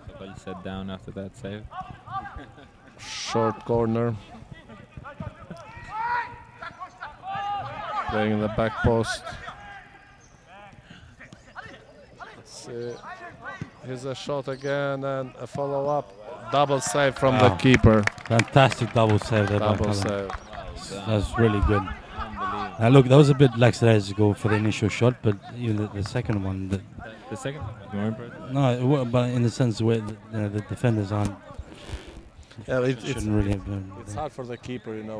So well set down after that save. Short corner. playing in the back post. Let's see. Here's a shot again and a follow-up. Double save from the keeper. Fantastic double save there. Double by save. That's really good. Now look, that was a bit lackadaisical for the initial shot, but even the second one. The second? More important? No, but in the sense where the defenders aren't. Yeah, shouldn't really have been. it's hard for the keeper, you know,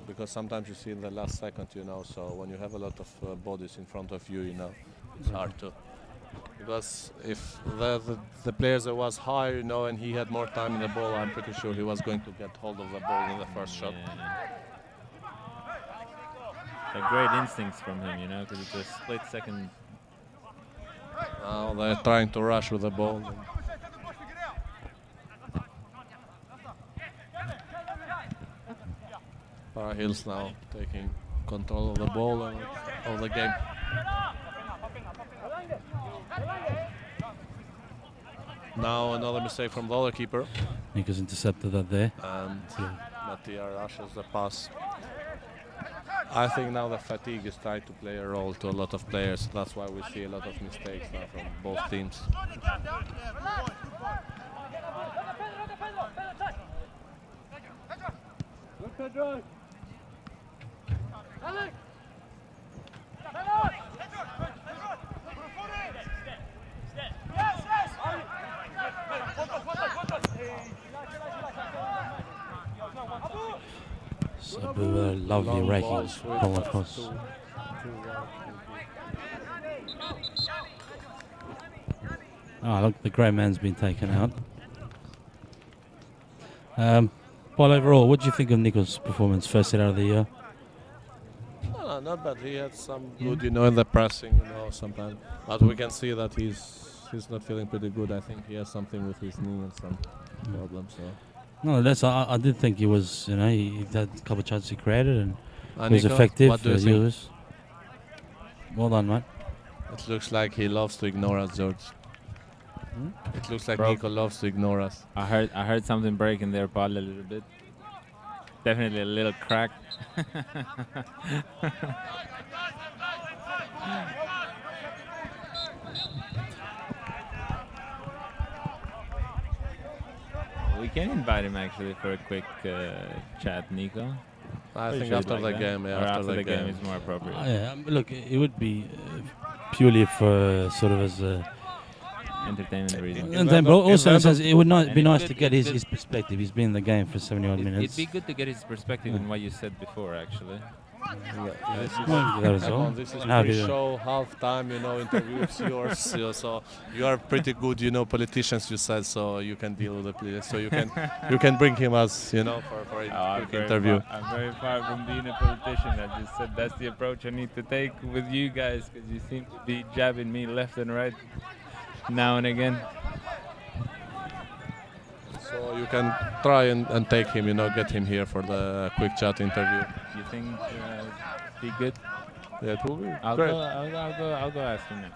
because sometimes you see in the last second, you know. So when you have a lot of bodies in front of you, you know, it's hard to. Because if the players that was higher, you know, and he had more time in the ball, I'm pretty sure he was going to get hold of the ball in the first shot. Great instincts from him, you know, because it's a split second. Now they're trying to rush with the ball. Para Hills now taking control of the ball and of the game. Now another mistake from the other keeper. Nico's intercepted that there. And Mattia rushes the pass. I think now the fatigue is trying to play a role to a lot of players. That's why we see a lot of mistakes now from both teams. Sabu, lovely raking ball across. Oh, look, the grey man's been taken out. Well, overall, what do you think of Nico's performance first set out of the year? No, not bad. He had some good, you know, in the pressing, you know, sometimes. But we can see that he's not feeling pretty good. I think he has something with his knee and some problems. So. No, I did think he was, you know, he had a couple of chances he created and he was Nico, effective. what do you think? Well done, mate. It looks like he loves to ignore us, George. It looks like Nico loves to ignore us. I heard something break in their ball a little bit. Definitely a little crack. We can invite him actually for a quick chat, Nico. I think after the game, yeah. Or after the game is more appropriate. Yeah, look, it would be purely for sort of as a entertainment reason. And then, but also in a sense, it would not be nice to get his perspective. He's been in the game for 70-odd minutes. It'd be good to get his perspective on what you said before, actually. This is pre-show, half-time, you know, interviews yours. So you are pretty good, you know, politicians. You said so you can deal with the players. So you can bring him as, you know, for a quick interview. I'm very far from being a politician. I just said that's the approach I need to take with you guys because you seem to be jabbing me left and right now and again. So you can try and take him, you know, get him here for the quick chat interview. You think be good? Yeah, it will be I'll great. I'll go ask him now.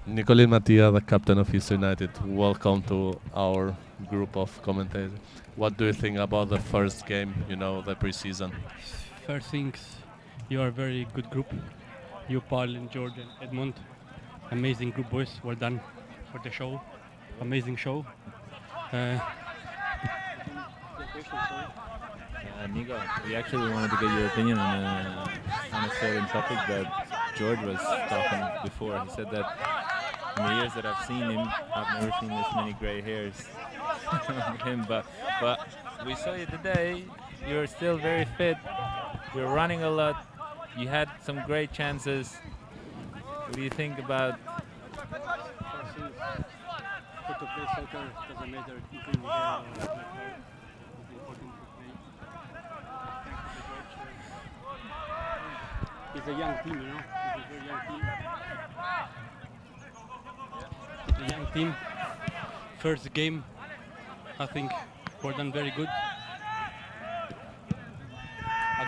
Nicolin Mattia, the captain of East United, welcome to our group of commentators. What do you think about the first game, you know, the preseason? First things, you are a very good group. You, Paul, and George, and Edmund. Amazing group, boys. Well done for the show. Amazing show. Nico, we actually wanted to get your opinion on a certain topic that George was talking before. He said that in the years that I've seen him, I've never seen this many gray hairs on him. But we saw you today. You're still very fit. You're running a lot. You had some great chances. What do you think about? To play soccer doesn't matter if you can hair or black hair. It's important to play. It's a young team, you know. It's a very young team. It's a young team. First game, I think we're done very good.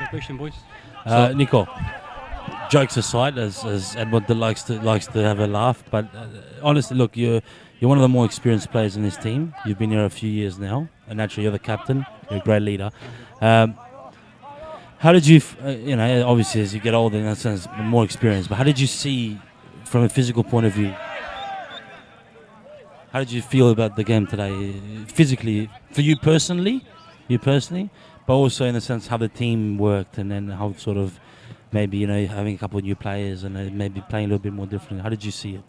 have a question, boys. Nico, jokes aside, as Edmund likes to have a laugh, but honestly, look, you're one of the more experienced players in this team. You've been here a few years now, and naturally you're the captain. You're a great leader. How did you, obviously as you get older, in that sense, more experience, but how did you see, from a physical point of view, how did you feel about the game today, physically, for you personally, but also in the sense how the team worked, and then how sort of maybe having a couple of new players and maybe playing a little bit more differently. How did you see it?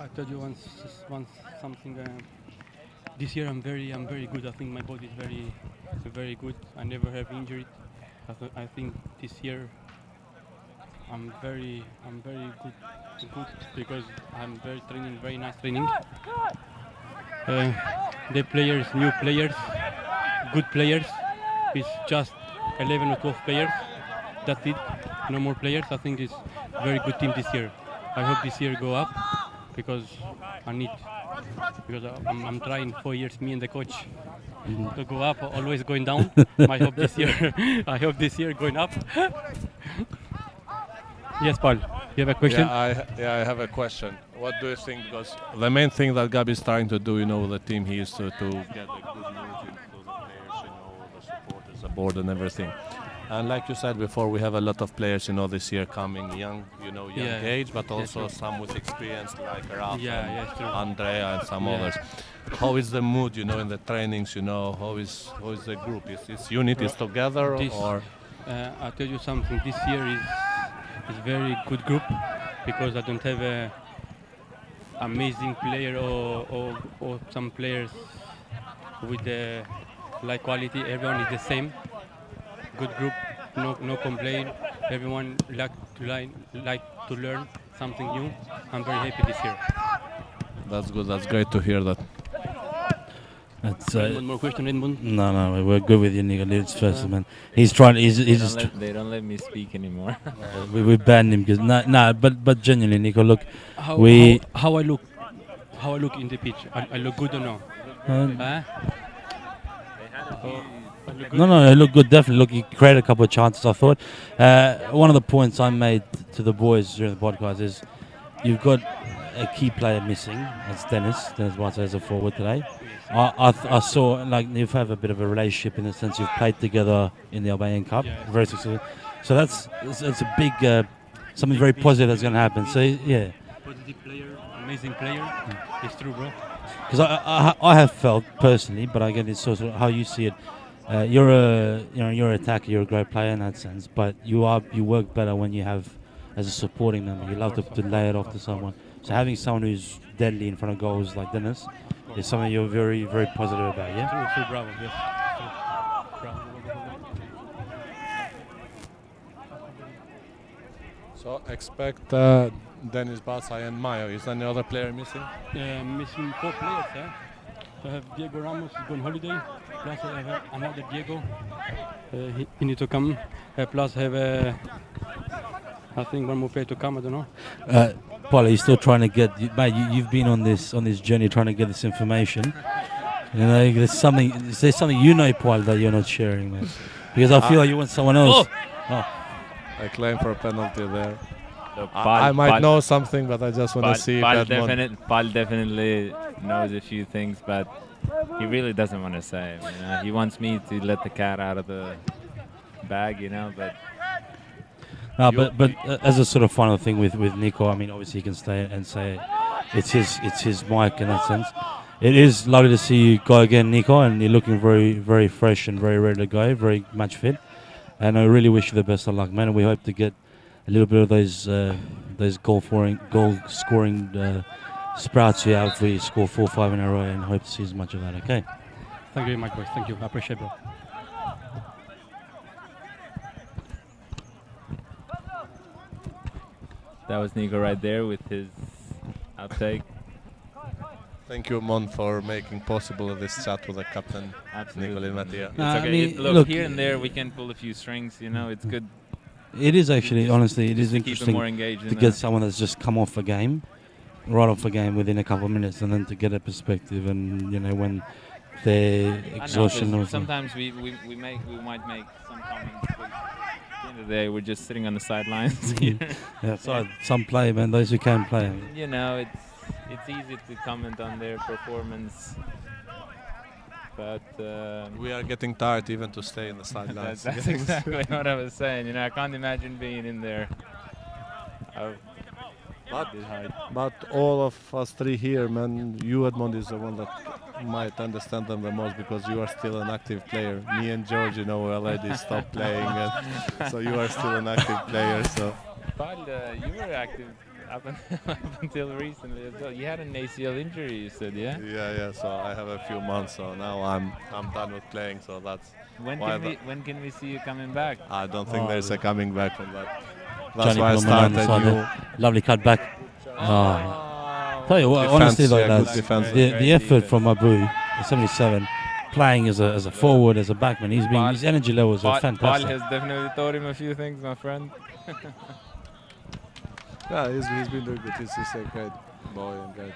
I told you once something. This year I'm very good. I think my body is very good. I never have injury. I think this year I'm very good because I'm very nice training. The players, new players, good players. It's just 11 or 12 players. That's it. No more players. I think it's very good team this year. I hope this year go up because I'm trying 4 years, me and the coach, to go up, always going down. I hope this year going up. Yes, Paul, you have a question? I have a question. What do you think? Because the main thing that Gabi is trying to do, with the team, he is to get a good mood into the players, the supporters, the board, and everything. And like you said before, we have a lot of players, this year coming young, young age, but also some with experience like Ralph, Andrea, and some others. How is the mood, in the trainings? How is the group? Is unit is together, or? I'll tell you something. This year is very good group because I don't have a amazing player or some players with the like quality. Everyone is the same. Good group, no complaint. Everyone like to learn something new. I'm very happy this year. That's good. That's great to hear that. One more question, Edmund? No, we're good with you, Nico. It's first, man. He's trying. They don't let me speak anymore. we banned him because but genuinely, Nico, look, how I look in the pitch. I look good or no? No, it looked good, definitely. Look, you created a couple of chances, I thought. One of the points I made to the boys during the podcast is you've got a key player missing. That's Dennis White as a forward today. I saw, you have a bit of a relationship in the sense you've played together in the Albanian Cup, very successful. So it's a big, something very positive that's going to happen. So, yeah. Positive player, amazing player. It's true, bro. Because I have felt personally, but again, it's sort of how you see it. You're an attacker. You're a great player in that sense, but you work better when you have as a supporting member. You love to lay it off to someone. So having someone who's deadly in front of goals like Dennis is something you're very, very positive about. Yeah. True, bravo. Yes. Bravo. So expect Dennis Basay and Mayo. Is any other player missing? Missing 4 players. I have Diego Ramos going holiday. Plus I have another Diego. He need to come. Plus I have I think one more player to come. I don't know. Paul, are you still trying to get? Mate, you've been on this journey trying to get this information. There's something Paul, that you're not sharing, man. Because I feel like you want someone else. I claim for a penalty there. So I might know something, but I just want to see if Paul definitely knows a few things, but he really doesn't want to say it. He wants me to let the cat out of the bag, but. No, but as a sort of final thing with Nico, I mean, obviously he can stay and say it's his mic in that sense. It is lovely to see you go again, Nico, and you're looking very, very fresh and very ready to go, very match fit. And I really wish you the best of luck, man. And we hope to get a little bit of those goal scoring sprouts you have if we score 4-5 in a row, and hope to see as much of that. Okay. Thank you very much, boys. Thank you. I appreciate it, bro. That was Nico right there with his outtake. Thank you, Mon, for making possible this chat with the captain, Nicolin Mattia. It's okay. Look, here and there we can pull a few strings. It's good. It is actually, honestly, it is interesting more engaged to get someone that's just come off a game, right off a game within a couple of minutes, and then to get a perspective. And when their I know, exhaustion. 'cause or something. sometimes we might make some comments. But at the end of the day, we're just sitting on the sidelines. here. Yeah, so some play, man. Those who can play. You know, it's easy to comment on their performance, but We are getting tired even to stay in the sidelines. that's exactly what I was saying. You know, I can't imagine being in there. But all of us three here, man, you Edmond is the one that might understand them the most because you are still an active player. Me and George, you know, we already stopped playing, and so you are still an active player. So. But you were active up until recently as well. You had an ACL injury, you said, yeah? Yeah. So I have a few months. So now I'm done with playing. So that's when can we see you coming back? I don't think there's a coming back from that. That's Johnny why I Pillman on the started side you. there. Lovely cut back. Tell you what, Defense, honestly, like yeah, that, good defense. the effort from Abu, the 77, playing as a forward, as a backman, his energy levels are Paul fantastic. has definitely taught him a few things, my friend. Yeah, he's been doing good. He's a great boy and great.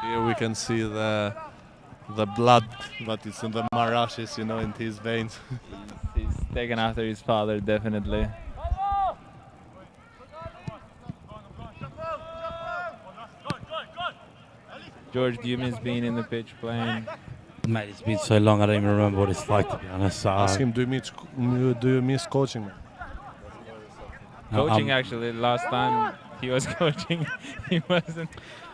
Here we can see the blood that is in the Marashes, you know, in his veins. He's taken after his father, definitely. George, do you miss being in the pitch playing? Mate, it's been so long, I don't even remember what it's like, to be honest. Ask him, do you miss coaching? Coaching, actually, last time he was coaching, he wasn't.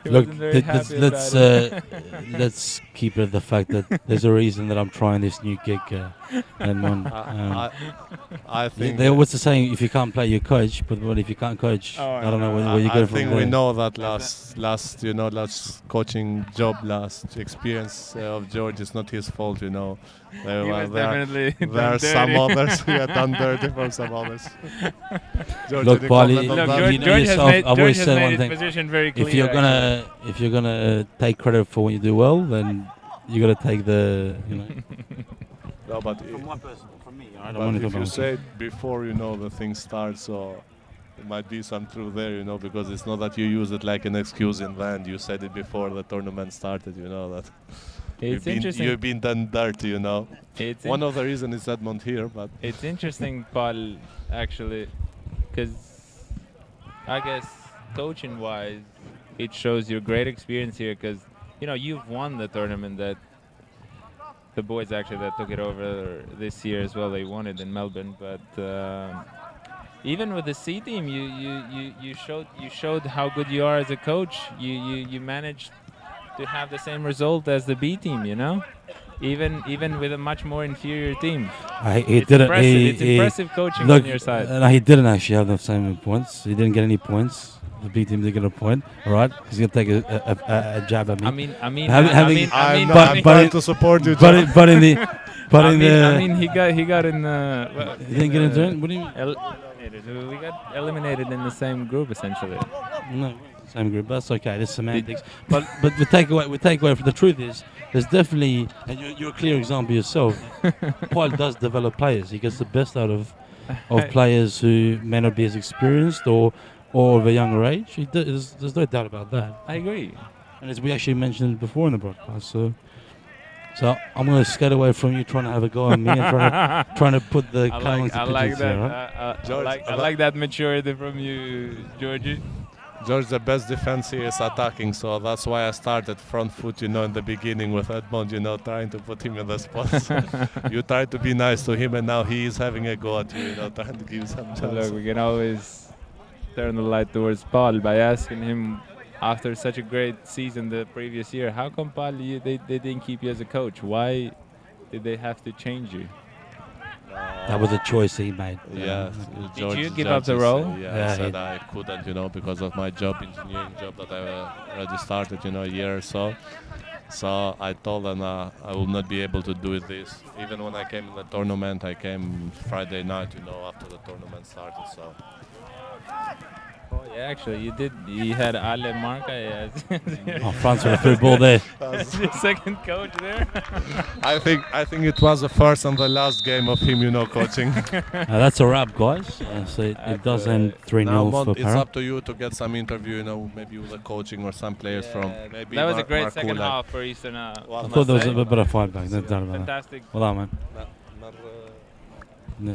Look, very happy about it. let's keep it the fact that there's a reason that I'm trying this new gig. And I think they always the saying, if you can't play, you coach. But what if you can't coach? I don't know where you go from there. I think we know that last coaching job, last experience of George is not his fault, you know. There are some others who have done dirty from some others. George, look, Paulie, George, you know yourself, I've always has said made one his thing. position very clear, If you're gonna take credit for what you do well, then you got to take the, you know. No, but from me, I don't but want to if go you back. say it before, you know, the thing starts, so it might be some truth there, you know, because it's not that you use it like an excuse in the end. You said it before the tournament started, you know, that you've been done dirty, you know. One of the reasons is Edmond here, but it's interesting, Paul, actually, because I guess coaching-wise, it shows your great experience here, because you know you've won the tournament that the boys actually that took it over this year as well. They won it in Melbourne, but even with the C team, you showed how good you are as a coach. You managed to have the same result as the B team, you know, even with a much more inferior team. It's impressive coaching on your side. No, he didn't actually have the same points. He didn't get any points. The B team didn't get a point. All right, he's gonna take a jab at me. I'm trying to support you. But in the he got in the. He didn't get into it. What do you mean? Eliminated. We got eliminated in the same group essentially. No, same group. That's okay. There's semantics. But the takeaway from the truth is there's definitely, and you're a clear example yourself. Paul does develop players. He gets the best out of players who may not be as experienced or of a younger age. There's no doubt about that. I agree. And as we actually mentioned before in the broadcast, so I'm going to skate away from you trying to have a go at me and trying to put the Callum I like that. I like that maturity from you, Georgie. George, the best defense here is attacking, so that's why I started front foot, you know, in the beginning with Edmond, you know, trying to put him in the spot. You try to be nice to him, and now he is having a go at you, you know, trying to give some chance. Look, we can always turn the light towards Paul by asking him, after such a great season the previous year, how come, Paul, they didn't keep you as a coach? Why did they have to change you? That was a choice he made. Yeah. Did you give up the role? I said I couldn't, you know, because of my engineering job that I already started, you know, a year or so. So I told them I will not be able to do this. Even when I came in the tournament, I came Friday night, you know, after the tournament started. So. Yeah, actually, you did. You had Ale Marca. Yeah. Oh, France with a through ball there. That's your second coach there. I think it was the first and the last game of him, coaching. That's a wrap, guys. So it does end 3-0 for It's Para. up to you to get some interview, maybe with the coaching or some players from maybe. That was a great Mark second Kulak. half for Eastern. I thought there was a bit of fight back. No doubt about that. Fantastic. Well done, man. Mar- Yeah.